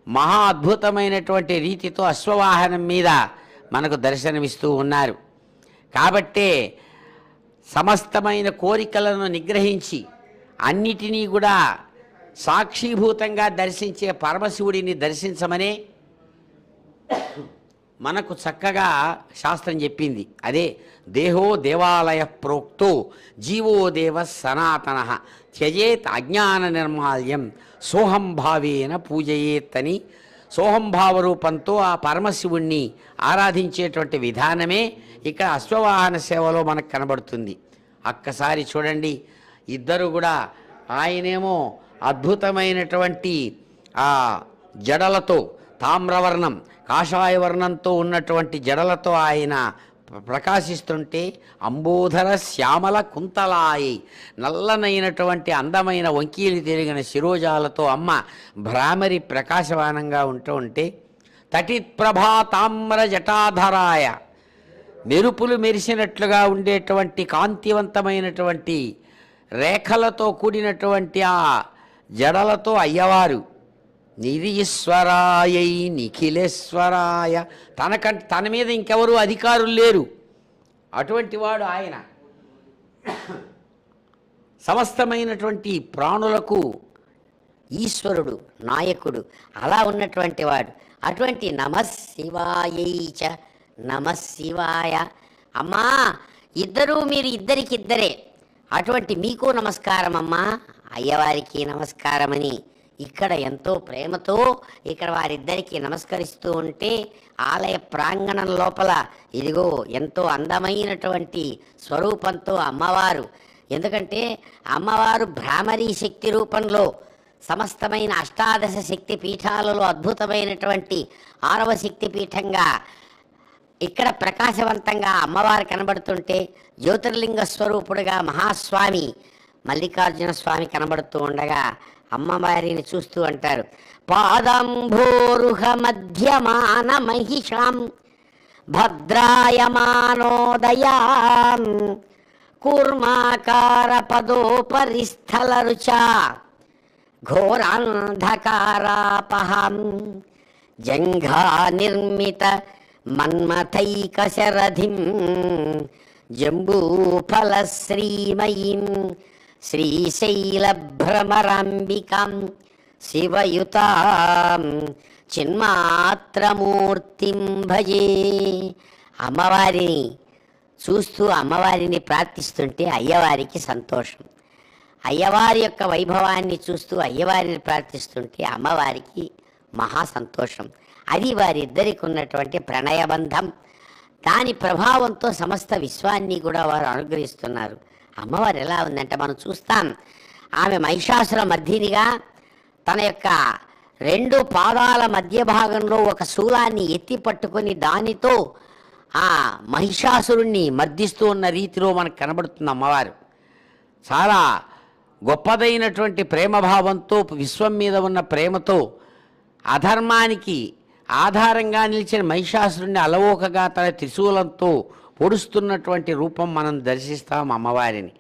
మహా అద్భుతమైనటువంటి రీతితో అశ్వవాహనం మీద మనకు దర్శనమిస్తూ ఉన్నారు. కాబట్టే సమస్తమైన కోరికలను నిగ్రహించి అన్నిటినీ కూడా సాక్షీభూతంగా దర్శించే పరమశివుడిని దర్శించమనే మనకు చక్కగా శాస్త్రం చెప్పింది. అదే దేహో దేవాలయ ప్రోక్తో జీవో దేవ సనాతన త్యజేత్ అజ్ఞాన నిర్మాల్యం సోహంభావేన పూజయేత్ అని సోహంభావ రూపంతో ఆ పరమశివుణ్ణి ఆరాధించేటువంటి విధానమే ఇక్కడ అశ్వవాహన సేవలో మనకు కనబడుతుంది. ఒక్కసారి చూడండి, ఇద్దరు కూడా ఆయనేమో అద్భుతమైనటువంటి ఆ జడలతో తామ్రవర్ణం కాషాయ వర్ణంతో ఉన్నటువంటి జడలతో ఆయన ప్రకాశిస్తుంటే అంబోధర శ్యామల కుంతలాయి నల్లనైనటువంటి అందమైన వంకీలు తిరిగిన శిరోజాలతో అమ్మ భ్రామరి ప్రకాశవానంగా ఉంటే తటిత్ ప్రభా తామ్ర జటాధరాయ మెరుపులు మెరిసినట్లుగా ఉండేటువంటి కాంతివంతమైనటువంటి రేఖలతో కూడినటువంటి ఆ జడలతో అయ్యవారు నిరీశ్వరాయై నిఖిలేశ్వరాయ, తన మీద ఇంకెవరూ అధికారులు లేరు, అటువంటి వాడు ఆయన. సమస్తమైనటువంటి ప్రాణులకు ఈశ్వరుడు, నాయకుడు, అలా ఉన్నటువంటి వాడు. అటువంటి నమః శివాయై చ నమః శివాయ. అమ్మా ఇద్దరూ మీరు ఇద్దరికిద్దరే, అటువంటి మీకు నమస్కారం అమ్మా, అయ్యవారికి నమస్కారమని ఇక్కడ ఎంతో ప్రేమతో ఇక్కడ వారిద్దరికీ నమస్కరిస్తూ ఉంటే ఆలయ ప్రాంగణం లోపల ఇదిగో ఎంతో అందమైనటువంటి స్వరూపంతో అమ్మవారు, ఎందుకంటే అమ్మవారు భ్రామరీ శక్తి రూపంలో సమస్తమైన అష్టాదశ శక్తి పీఠాలలో అద్భుతమైనటువంటి 6వ శక్తి పీఠంగా ఇక్కడ ప్రకాశవంతంగా అమ్మవారు కనబడుతుంటే జ్యోతిర్లింగ స్వరూపుడుగా మహాస్వామి మల్లికార్జున స్వామి కనబడుతూ ఉండగా అమ్మవారిని చూస్తూ అంటారు, పాదంభోరుహ మధ్యమాన మహిషాం భద్రాయమానోదయాన్ కూర్మాకార పదోపరిస్థల రుచా ఘోరాంధకారాపహం జంఘా నిర్మిత మన్మథైక శరధిం జంబూఫల శ్రీమయీం శ్రీశైలభ్రమరాంబికాం శివయుతాం చిన్మాత్రమూర్తిం భజే. అమ్మవారిని చూస్తూ అమ్మవారిని ప్రార్థిస్తుంటే అయ్యవారికి సంతోషం. అయ్యవారి యొక్క వైభవాన్ని చూస్తూ అయ్యవారిని ప్రార్థిస్తుంటే అమ్మవారికి మహా సంతోషం. అది వారిద్దరికి ఉన్నటువంటి ప్రణయబంధం. దాని ప్రభావంతో సమస్త విశ్వాన్ని కూడా వారు అనుగ్రహిస్తున్నారు. అమ్మవారు ఎలా ఉందంటే మనం చూస్తాం, ఆమె మహిషాసుర మర్దినిగా తన యొక్క 2 పాదాల మధ్య భాగంలో ఒక శూలాన్ని ఎత్తి పట్టుకొని దానితో ఆ మహిషాసురుణ్ణి మర్దిస్తూ ఉన్న రీతిలో మనకు కనబడుతుంది అమ్మవారు. చాలా గొప్పదైనటువంటి ప్రేమభావంతో, విశ్వం మీద ఉన్న ప్రేమతో, అధర్మానికి ఆధారంగా నిలిచిన మహిషాసురుణ్ణి అలవోకగా తన త్రిశూలంతో పొడుస్తున్నటువంటి రూపం మనం దర్శిస్తాం అమ్మవారిని.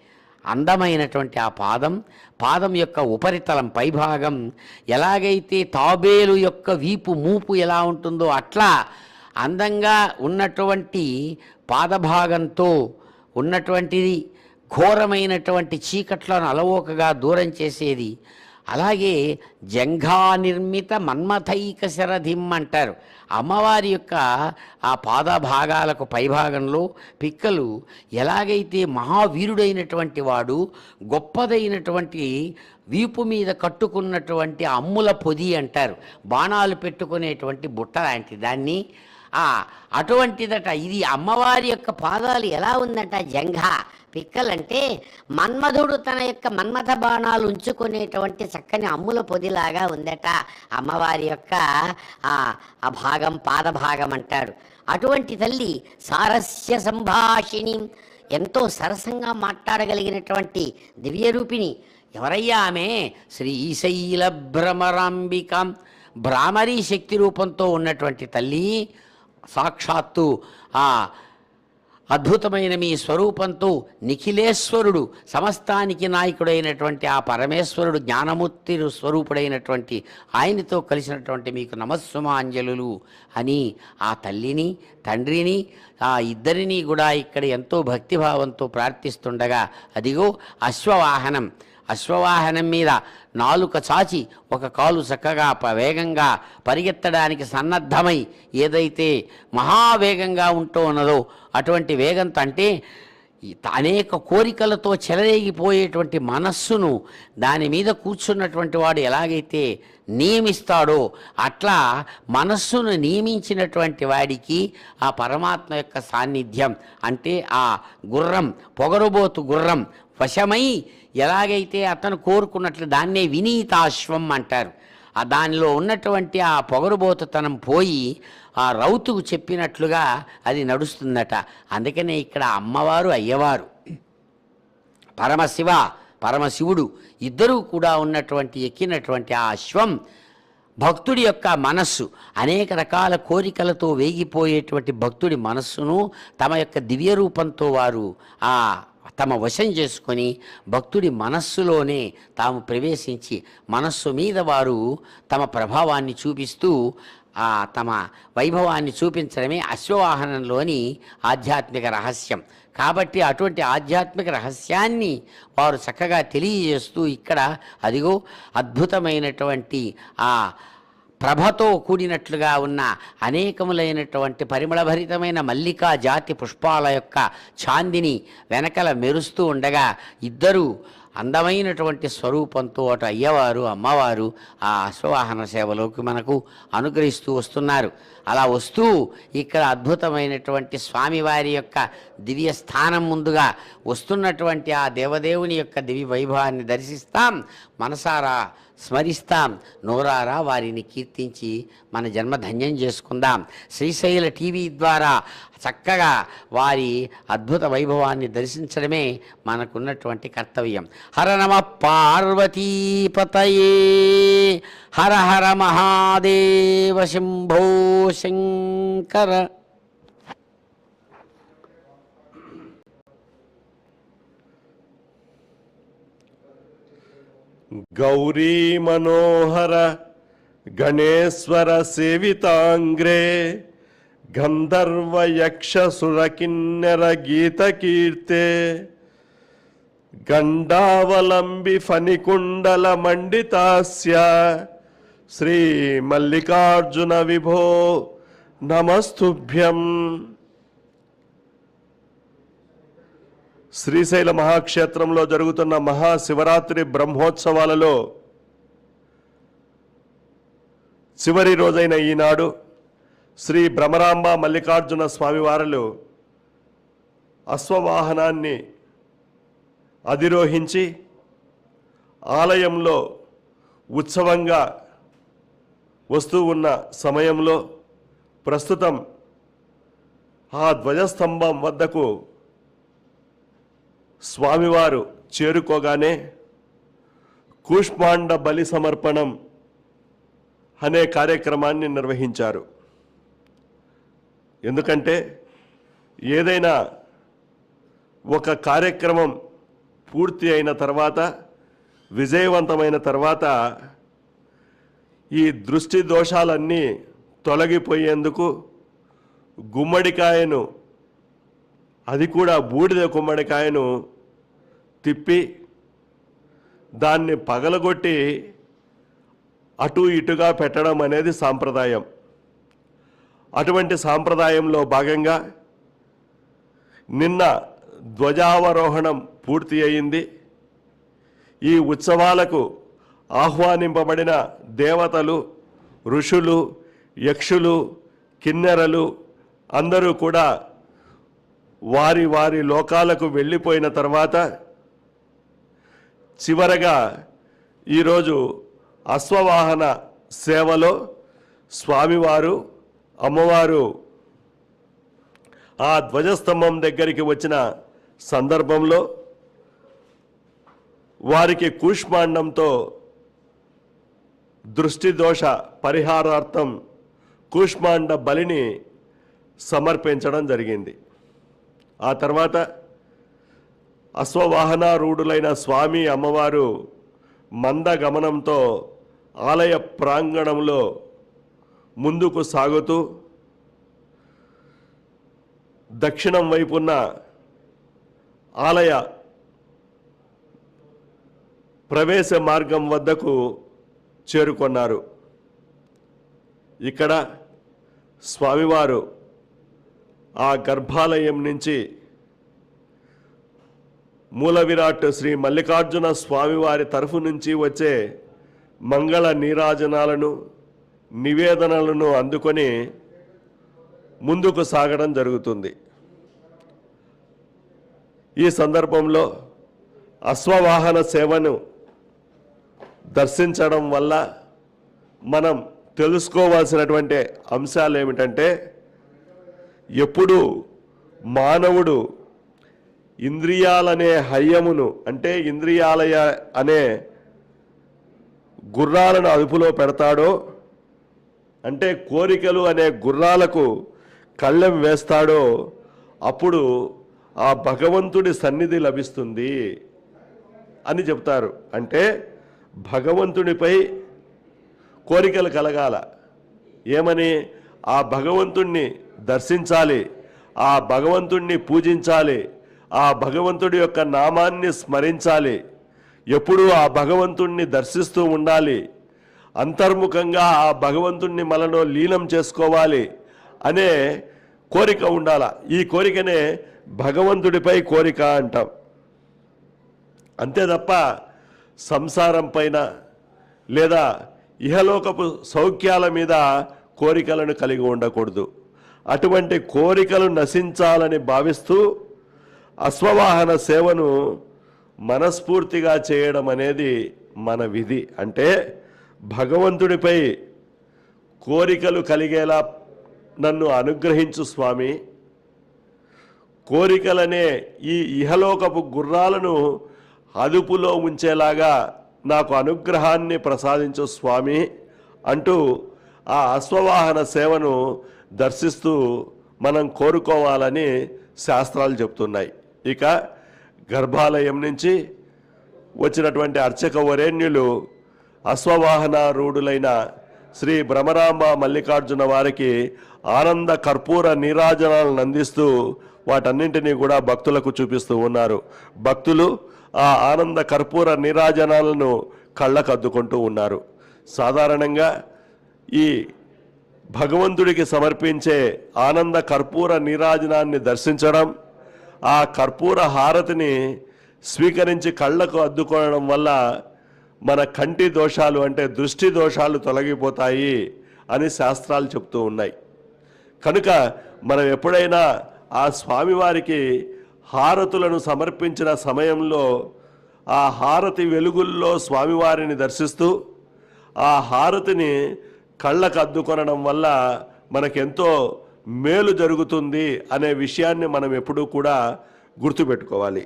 అందమైనటువంటి ఆ పాదం యొక్క ఉపరితలం పైభాగం ఎలాగైతే తాబేలు యొక్క వీపు మూపు ఎలా ఉంటుందో అట్లా అందంగా ఉన్నటువంటి పాదభాగంతో ఉన్నటువంటిది ఘోరమైనటువంటి చీకట్లను అలవోకగా దూరం చేసేది. అలాగే జంఘా నిర్మిత మన్మథైక శరధిం అంటారు. అమ్మవారి యొక్క ఆ పాదభాగాలకు పైభాగంలో పిక్కలు ఎలాగైతే మహావీరుడైనటువంటి వాడు గొప్పదైనటువంటి వీపు మీద కట్టుకున్నటువంటి అమ్ముల పొది అంటారు, బాణాలు పెట్టుకునేటువంటి బుట్ట లాంటి దాన్ని అటువంటిదట. ఇది అమ్మవారి యొక్క పాదాలు ఎలా ఉందంట, జంఘ పిక్కలంటే మన్మధుడు తన యొక్క మన్మథ బాణాలు ఉంచుకునేటువంటి చక్కని అమ్ముల పొదిలాగా ఉందట అమ్మవారి యొక్క ఆ భాగం, పాదభాగం అంటాడు. అటువంటి తల్లి సారస్య సంభాషిణి, ఎంతో సరసంగా మాట్లాడగలిగినటువంటి దివ్యరూపిణి. ఎవరయ్యా ఆమె? శ్రీశైల భ్రమరాంబికం, భ్రామరీ శక్తి రూపంతో ఉన్నటువంటి తల్లి. సాక్షాత్తు ఆ అద్భుతమైన మీ స్వరూపంతో నిఖిలేశ్వరుడు, సమస్తానికి నాయకుడైనటువంటి ఆ పరమేశ్వరుడు, జ్ఞానమూర్తి స్వరూపుడైనటువంటి ఆయనతో కలిసినటువంటి మీకు నమస్సుమాంజలులు అని ఆ తల్లిని తండ్రిని ఆ ఇద్దరినీ కూడా ఇక్కడ ఎంతో భక్తిభావంతో ప్రార్థిస్తుండగా అదిగో అశ్వవాహనం మీద నాలుక చాచి ఒక కాలు చక్కగా వేగంగా పరిగెత్తడానికి సన్నద్ధమై ఏదైతే మహావేగంగా ఉంటూ ఉన్నదో అటువంటి వేగంతో, అంటే అనేక కోరికలతో చెలరేగిపోయేటువంటి మనస్సును దాని మీద కూర్చున్నటువంటి వాడు ఎలాగైతే నియమిస్తాడో అట్లా మనస్సును నియమించినటువంటి వాడికి ఆ పరమాత్మ యొక్క సాన్నిధ్యం, అంటే ఆ గుర్రం, పొగరుబోతు గుర్రం వశమై ఎలాగైతే అతను కోరుకున్నట్లు దాన్నే వినీతాశ్వం అంటారు. ఆ దానిలో ఉన్నటువంటి ఆ పొగరుబోతుతనం పోయి ఆ రౌతుకు చెప్పినట్లుగా అది నడుస్తుందట. అందుకనే ఇక్కడ అమ్మవారు అయ్యవారు, పరమశివుడు ఇద్దరూ కూడా ఉన్నటువంటి ఎక్కినటువంటి ఆ అశ్వం భక్తుడి యొక్క మనస్సు, అనేక రకాల కోరికలతో వేగిపోయేటువంటి భక్తుడి మనస్సును తమ యొక్క దివ్య రూపంతో వారు తమ వశం చేసుకొని భక్తుడి మనస్సులోనే తాము ప్రవేశించి మనస్సు మీద వారు తమ ప్రభావాన్ని చూపిస్తూ తమ వైభవాన్ని చూపించడమే అశ్వవాహనంలోని ఆధ్యాత్మిక రహస్యం. కాబట్టి అటువంటి ఆధ్యాత్మిక రహస్యాన్ని వారు చక్కగా తెలియజేస్తూ ఇక్కడ అదిగో అద్భుతమైనటువంటి ఆ ప్రభతో కూడినట్లుగా ఉన్న అనేకములైనటువంటి పరిమళభరితమైన మల్లికా జాతి పుష్పాల యొక్క చాందిని వెనకల మెరుస్తూ ఉండగా ఇద్దరూ అందమైనటువంటి స్వరూపంతో అటు అయ్యవారు అమ్మవారు ఆ అశ్వవాహన సేవలోకి మనకు అనుగ్రహిస్తూ వస్తున్నారు. అలా వస్తూ ఇక్కడ అద్భుతమైనటువంటి స్వామివారి యొక్క దివ్య స్థానం ముందుగా వస్తున్నటువంటి ఆ దేవదేవుని యొక్క దివ్య వైభవాన్ని దర్శిస్తాం, మనసారా స్మరిస్తాం, నోరారా వారిని కీర్తించి మన జన్మ ధన్యం చేసుకుందాం. శ్రీశైల టీవీ ద్వారా చక్కగా వారి అద్భుత వైభవాన్ని దర్శించడమే మనకున్నటువంటి కర్తవ్యం. హర నమ పార్వతీపతయే, హర హర మహాదేవ శంభో శంకర. గౌరీ మనోహర గణేశ్వర సేవితాంగ్రే, గంధర్వ యక్ష సురకిన్నెర గీత కీర్తే, గండావలంబి ఫణికుండల మండితాస్య, శ్రీ మల్లికార్జున విభో నమస్తుభ్యం. శ్రీశైల మహాక్షేత్రంలో జరుగుతున్న మహాశివరాత్రి బ్రహ్మోత్సవాలలో చివరి రోజైన ఈనాడు శ్రీ భ్రమరాంబ మల్లికార్జున స్వామివారలు అశ్వవాహనాన్ని అధిరోహించి ఆలయంలో ఉత్సవంగా వస్తూ ఉన్న సమయంలో ప్రస్తుతం ఆ ధ్వజస్తంభం వద్దకు స్వామివారు చేరుకోగానే కూష్మాండ బలి సమర్పణం అనే కార్యక్రమాన్ని నిర్వహించారు. ఎందుకంటే ఏదైనా ఒక కార్యక్రమం పూర్తి అయిన తర్వాత, విజయవంతమైన తర్వాత ఈ దృష్టి దోషాలన్నీ తొలగిపోయేందుకు గుమ్మడికాయను, అది కూడా బూడిద గుమ్మడికాయను తిప్పి దాన్ని పగలగొట్టి అటు ఇటుగా పెట్టడం అనేది సాంప్రదాయం. అటువంటి సాంప్రదాయంలో భాగంగా నిన్న ధ్వజావరోహణం పూర్తి అయింది. ఈ ఉత్సవాలకు ఆహ్వానింపబడిన దేవతలు, ఋషులు, యక్షులు, కిన్నెరలు అందరూ కూడా వారి వారి లోకాలకు వెళ్ళిపోయిన తర్వాత చివరగా ఈరోజు అశ్వవాహన సేవలో స్వామివారు, అమ్మవారు ఆ ధ్వజస్తంభం దగ్గరికి వచ్చిన సందర్భంలో వారికి కూష్మాండంతో దృష్టి దోష పరిహారార్థం కూష్మాండ బలిని సమర్పించడం జరిగింది. ఆ తర్వాత అశ్వవాహనారూఢులైన స్వామి, అమ్మవారు మందగమనంతో ఆలయ ప్రాంగణంలో ముందుకు సాగుతూ దక్షిణం వైపున్న ఆలయ ప్రవేశ మార్గం వద్దకు చేరుకున్నారు. ఇక్కడ స్వామివారు ఆ గర్భాలయం నుంచి మూల విరాట్ శ్రీ మల్లికార్జున స్వామివారి తరఫు నుంచి వచ్చే మంగళ నీరాజనాలను, నివేదనలను అందుకొని ముందుకు సాగడం జరుగుతుంది. ఈ సందర్భంలో అశ్వవాహన సేవను దర్శించడం వల్ల మనం తెలుసుకోవాల్సినటువంటి అంశాలు ఏమిటంటే, ఎప్పుడు మానవుడు ఇంద్రియాలనే హయ్యమును, అంటే ఇంద్రియాలయ అనే గుర్రాలను అదుపులో పెడతాడో, అంటే కోరికలు అనే గుర్రాలకు కళ్ళెం వేస్తాడో, అప్పుడు ఆ భగవంతుడి సన్నిధి లభిస్తుంది అని చెప్తారు. అంటే భగవంతునిపై కోరికలు కలగాల. ఏమని? ఆ భగవంతుణ్ణి దర్శించాలి, ఆ భగవంతుణ్ణి పూజించాలి, ఆ భగవంతుడి యొక్క నామాన్ని స్మరించాలి, ఎప్పుడూ ఆ భగవంతుణ్ణి దర్శిస్తూ ఉండాలి, అంతర్ముఖంగా ఆ భగవంతుణ్ణి మనలో లీనం చేసుకోవాలి అనే కోరిక ఉండాల. ఈ కోరికనే భగవంతుడిపై కోరిక అంటాం. అంతే తప్ప సంసారం పైన లేదా ఇహలోకపు సౌఖ్యాల మీద కోరికలను కలిగి ఉండకూడదు. అటువంటి కోరికలు నశించాలని భావిస్తూ అశ్వవాహన సేవను మనస్ఫూర్తిగా చేయడం అనేది మన విధి. అంటే భగవంతుడిపై కోరికలు కలిగేలా నన్ను అనుగ్రహించు స్వామి, కోరికలనే ఈ ఇహలోకపు గుర్రాలను అదుపులో ఉంచేలాగా నాకు అనుగ్రహాన్ని ప్రసాదించు స్వామి అంటూ ఆ అశ్వవాహన సేవను దర్శిస్తూ మనం కోరుకోవాలని శాస్త్రాలు చెప్తున్నాయి. ఇక గర్భాలయం నుంచి వచ్చినటువంటి అర్చక వరేణ్యులు అశ్వవాహనారూఢులైన శ్రీ భ్రమరాంబ మల్లికార్జున వారికి ఆనంద కర్పూర నీరాజనాలను అందిస్తూ వాటన్నింటినీ కూడా భక్తులకు చూపిస్తూ ఉన్నారు. భక్తులు ఆ ఆనంద కర్పూర నీరాజనాలను కళ్ళకు అద్దుకుంటూ ఉన్నారు. సాధారణంగా ఈ భగవంతుడికి సమర్పించే ఆనంద కర్పూర నీరాజనాన్ని దర్శించడం, ఆ కర్పూర హారతిని స్వీకరించి కళ్ళకు అద్దుకోవడం వల్ల మన కంటి దోషాలు అంటే దృష్టి దోషాలు తొలగిపోతాయి అని శాస్త్రాలు చెప్తూ ఉన్నాయి. కనుక మనం ఎప్పుడైనా ఆ స్వామివారికి హారతులను సమర్పించిన సమయంలో ఆ హారతి వెలుగుల్లో స్వామివారిని దర్శిస్తూ ఆ హారతిని కళ్ళకు అద్దుకొనడం వల్ల మనకెంతో మేలు జరుగుతుంది అనే విషయాన్ని మనం ఎప్పుడూ కూడా గుర్తుపెట్టుకోవాలి.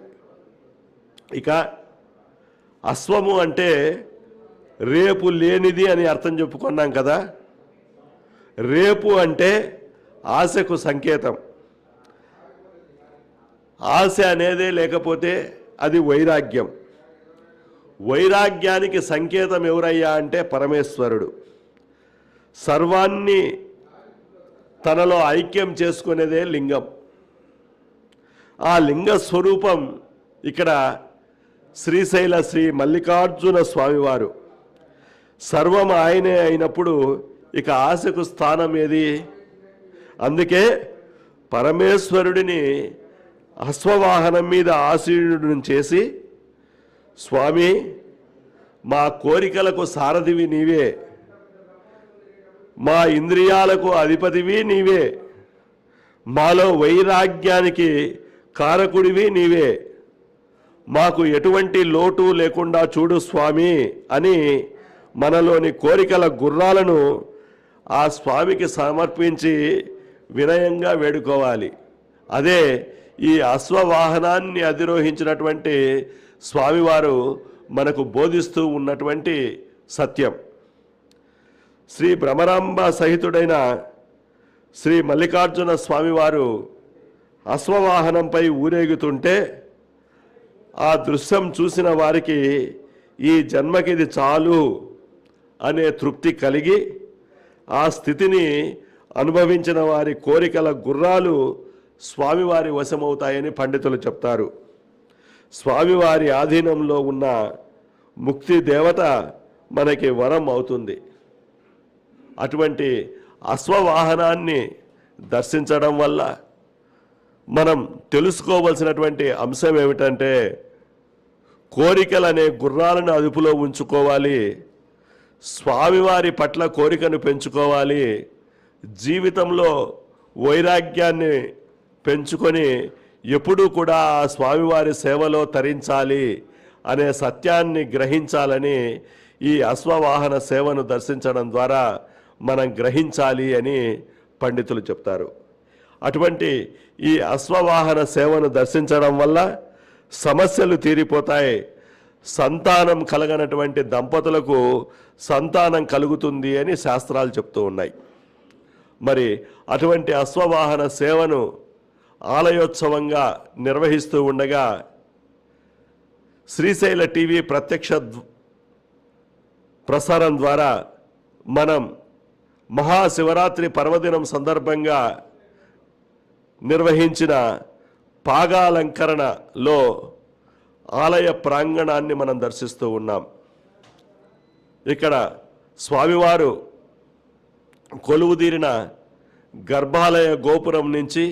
ఇక అశ్వము అంటే రేపు లేనిది అని అర్థం చెప్పుకున్నాం కదా. రేపు అంటే ఆశకు సంకేతం. ఆశ అనేదే లేకపోతే అది వైరాగ్యం. వైరాగ్యానికి సంకేతం ఎవరయ్యా అంటే పరమేశ్వరుడు. సర్వాన్ని తనలో ఐక్యం చేసుకునేదే లింగం. ఆ లింగ స్వరూపం ఇక్కడ శ్రీశైల శ్రీ మల్లికార్జున స్వామివారు. సర్వం ఆయనే అయినప్పుడు ఇక ఆశకు స్థానం ఏది? అందుకే పరమేశ్వరుడిని అశ్వవాహనం మీద ఆసీనుడిని చేసి, స్వామి మా కోరికలకు సారథివి నీవే, మా ఇంద్రియాలకు అధిపతివి నీవే, మాలో వైరాగ్యానికి కారకుడివి నీవే, మాకు ఎటువంటి లోటు లేకుండా చూడు స్వామి అని మనలోని కోరికల గుర్రాలను ఆ స్వామికి సమర్పించి వినయంగా వేడుకోవాలి. అదే ఈ అశ్వవాహనాన్ని అధిరోహించినటువంటి స్వామివారు మనకు బోధిస్తూ ఉన్నటువంటి సత్యం. శ్రీ భ్రమరాంబ సహితుడైన శ్రీ మల్లికార్జున స్వామివారు అశ్వవాహనంపై ఊరేగుతుంటే ఆ దృశ్యం చూసిన వారికి ఈ జన్మకిది చాలు అనే తృప్తి కలిగి ఆ స్థితిని అనుభవించిన వారి కోరికల గుర్రాలు స్వామివారి వశమవుతాయని పండితులు చెప్తారు. స్వామివారి ఆధీనంలో ఉన్న ముక్తి దేవత మనకి వరం అవుతుంది. అటువంటి అశ్వవాహనాన్ని దర్శించడం వల్ల మనం తెలుసుకోవలసినటువంటి అంశం ఏమిటంటే, కోరికలనే గుర్రాలను అదుపులో ఉంచుకోవాలి, స్వామివారి పట్ల కోరికను పెంచుకోవాలి, జీవితంలో వైరాగ్యాన్ని పెంచుకొని ఎప్పుడూ కూడా ఆ స్వామివారి సేవలో తరించాలి అనే సత్యాన్ని గ్రహించాలని ఈ అశ్వవాహన సేవను దర్శించడం ద్వారా మనం గ్రహించాలి అని పండితులు చెప్తారు. అటువంటి ఈ అశ్వవాహన సేవను దర్శించడం వల్ల సమస్యలు తీరిపోతాయి. సంతానం కలగనటువంటి దంపతులకు సంతానం కలుగుతుంది అని శాస్త్రాలు చెప్తూ ఉన్నాయి. మరి అటువంటి అశ్వవాహన సేవను ఆలయోత్సవంగా నిర్వహిస్తూ ఉండగా శ్రీశైల టీవీ ప్రత్యక్ష ప్రసారం ద్వారా మనం మహాశివరాత్రి పర్వదినం సందర్భంగా నిర్వహించిన పాగాలంకరణలో ఆలయ ప్రాంగణాన్ని మనం దర్శిస్తూ ఉన్నాం. ఇక్కడ స్వామివారు కొలువుదీరిన గర్భాలయ గోపురం నుంచి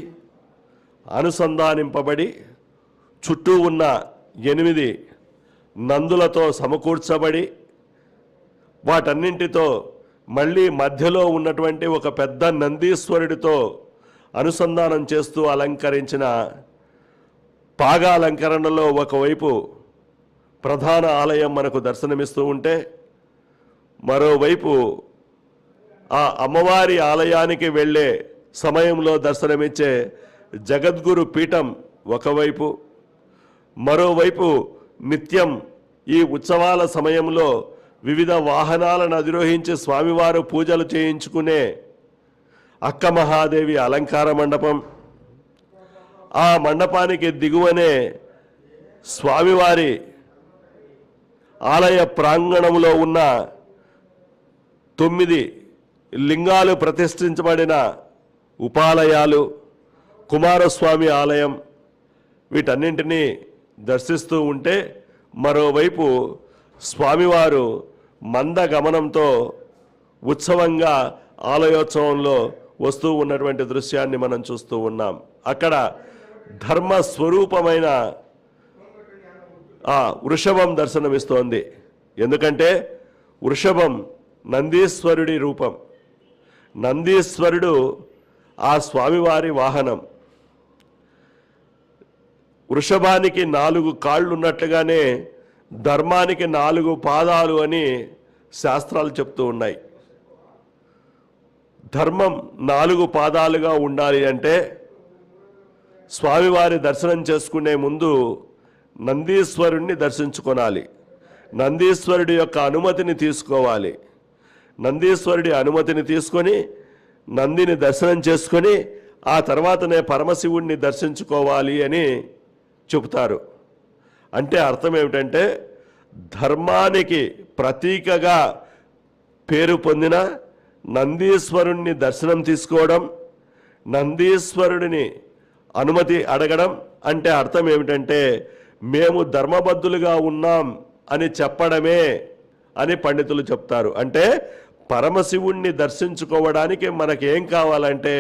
అనుసంధానింపబడి చుట్టూ ఉన్న 8 నందులతో సమకూర్చబడి వాటన్నింటితో మళ్ళీ మధ్యలో ఉన్నటువంటి ఒక పెద్ద నందీశ్వరుడితో అనుసంధానం చేస్తూ అలంకరించిన పాగాలంకరణలో ఒకవైపు ప్రధాన ఆలయం మనకు దర్శనమిస్తూ ఉంటే, మరోవైపు ఆ అమ్మవారి ఆలయానికి వెళ్ళే సమయంలో దర్శనమిచ్చే జగద్గురు పీఠం ఒకవైపు, మరోవైపు నిత్యం ఈ ఉత్సవాల సమయంలో వివిధ వాహనాలను అధిరోహించి స్వామివారు పూజలు చేయించుకునే అక్క మహాదేవి అలంకార మండపం, ఆ మండపానికి దిగువనే స్వామివారి ఆలయ ప్రాంగణంలో ఉన్న 9 లింగాలు ప్రతిష్ఠించబడిన ఉపాలయాలు, కుమారస్వామి ఆలయం, వీటన్నింటినీ దర్శిస్తూ ఉంటే మరోవైపు స్వామివారు మందగమనంతో ఉత్సవంగా ఆలయోత్సవంలో వస్తూ ఉన్నటువంటి దృశ్యాన్ని మనం చూస్తూ ఉన్నాం. అక్కడ ధర్మ స్వరూపమైన ఆ వృషభం దర్శనమిస్తోంది. ఎందుకంటే వృషభం నందీశ్వరుడి రూపం. నందీశ్వరుడు ఆ స్వామివారి వాహనం. వృషభానికి 4 కాళ్ళు ఉన్నట్లుగానే ధర్మానికి 4 పాదాలు అని శాస్త్రాలు చెప్తూ ఉన్నాయి. ధర్మం 4 పాదాలుగా ఉండాలి అంటే స్వామివారి దర్శనం చేసుకునే ముందు నందీశ్వరుణ్ణి దర్శించుకోవాలి. నందీశ్వరుడి యొక్క అనుమతిని తీసుకోవాలి. నందీశ్వరుడి అనుమతిని తీసుకొని నందిని దర్శనం చేసుకొని ఆ తర్వాతనే పరమశివుణ్ణి దర్శించుకోవాలి అని చెబుతారు. అంటే అర్థం ఏమిటంటే ధర్మానికి ప్రతీకగా పేరు పొందిన నందీశ్వరుణ్ణి దర్శనం తీసుకోవడం, నందీశ్వరుడిని అనుమతి అడగడం అంటే అర్థం ఏమిటంటే మేము ధర్మబద్ధులుగా ఉన్నాం అని చెప్పడమే అని పండితులు చెప్తారు. అంటే పరమశివుణ్ణి దర్శించుకోవడానికి మనకేం కావాలంటే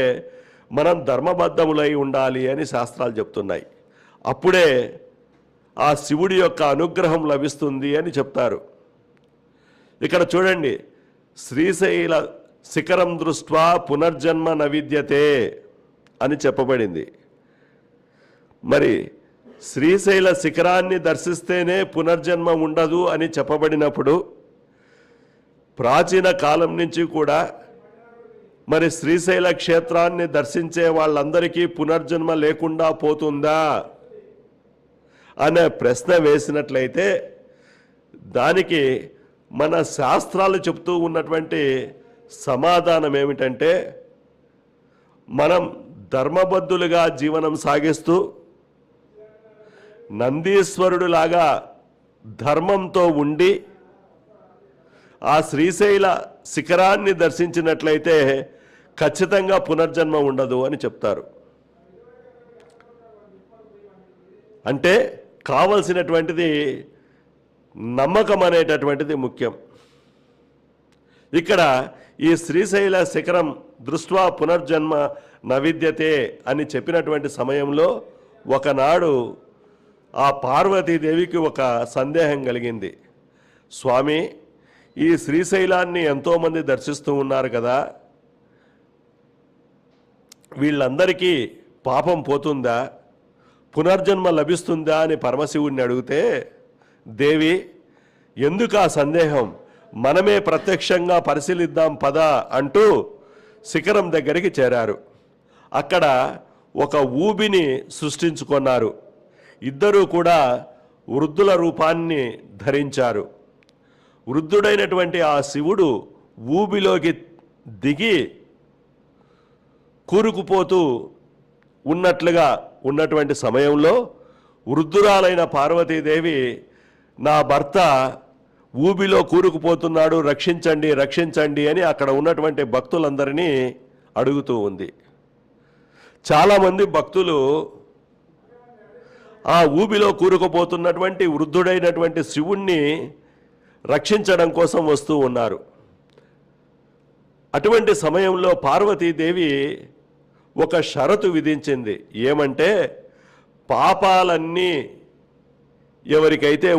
మనం ధర్మబద్ధములై ఉండాలి అని శాస్త్రాలు చెప్తున్నాయి. అప్పుడే ఆ శివుడి యొక్క అనుగ్రహం లభిస్తుంది అని చెప్తారు. ఇక్కడ చూడండి, శ్రీశైల శిఖరం దృష్ట్వా పునర్జన్మ నవిద్యతే అని చెప్పబడింది. మరి శ్రీశైల శిఖరాన్ని దర్శిస్తేనే పునర్జన్మ ఉండదు అని చెప్పబడినప్పుడు ప్రాచీన కాలం నుంచి కూడా మరి శ్రీశైల క్షేత్రాన్ని దర్శించే వాళ్ళందరికీ పునర్జన్మ లేకుండా పోతుందా అనే ప్రశ్న వేసినట్లయితే దానికి మన శాస్త్రాలు చెప్తూ ఉన్నటువంటి సమాధానం ఏమిటంటే మనం ధర్మబద్ధులుగా జీవనం సాగిస్తూ నందీశ్వరుడులాగా ధర్మంతో ఉండి ఆ శ్రీశైల శిఖరాన్ని దర్శించినట్లయితే ఖచ్చితంగా పునర్జన్మ ఉండదు అని చెప్తారు. అంటే కావలసినటువంటిది నమ్మకం అనేటటువంటిది ముఖ్యం. ఇక్కడ ఈ శ్రీశైల శిఖరం దృష్ట్వా పునర్జన్మ నవిద్యతే అని చెప్పినటువంటి సమయంలో ఒకనాడు ఆ పార్వతీదేవికి ఒక సందేహం కలిగింది. స్వామి, ఈ శ్రీశైలాన్ని ఎంతోమంది దర్శిస్తూ ఉన్నారు కదా, వీళ్ళందరికీ పాపం పోతుందా, పునర్జన్మ లభిస్తుందా అని పరమశివుడిని అడిగితే, దేవి ఎందుకు ఆ సందేహం, మనమే ప్రత్యక్షంగా పరిశీలిద్దాం పద అంటూ శిఖరం దగ్గరికి చేరారు. అక్కడ ఒక ఊబిని సృష్టించుకున్నారు. ఇద్దరూ కూడా వృద్ధుల రూపాన్ని ధరించారు. వృద్ధుడైనటువంటి ఆ శివుడు ఊబిలోకి దిగి కూరుకుపోతూ ఉన్నట్లుగా ఉన్నటువంటి సమయంలో వృద్ధురాలైన పార్వతీదేవి, నా భర్త ఊబిలో కూరుకుపోతున్నాడు, రక్షించండి రక్షించండి అని అక్కడ ఉన్నటువంటి భక్తులందరినీ అడుగుతూ ఉంది. చాలామంది భక్తులు ఆ ఊబిలో కూరుకుపోతున్నటువంటి వృద్ధుడైనటువంటి శివుణ్ణి రక్షించడం కోసం వస్తూ ఉన్నారు. అటువంటి సమయంలో పార్వతీదేవి ఒక షరతు విధించింది. ఏమంటే పాపాలన్నీ ఎవరికైతే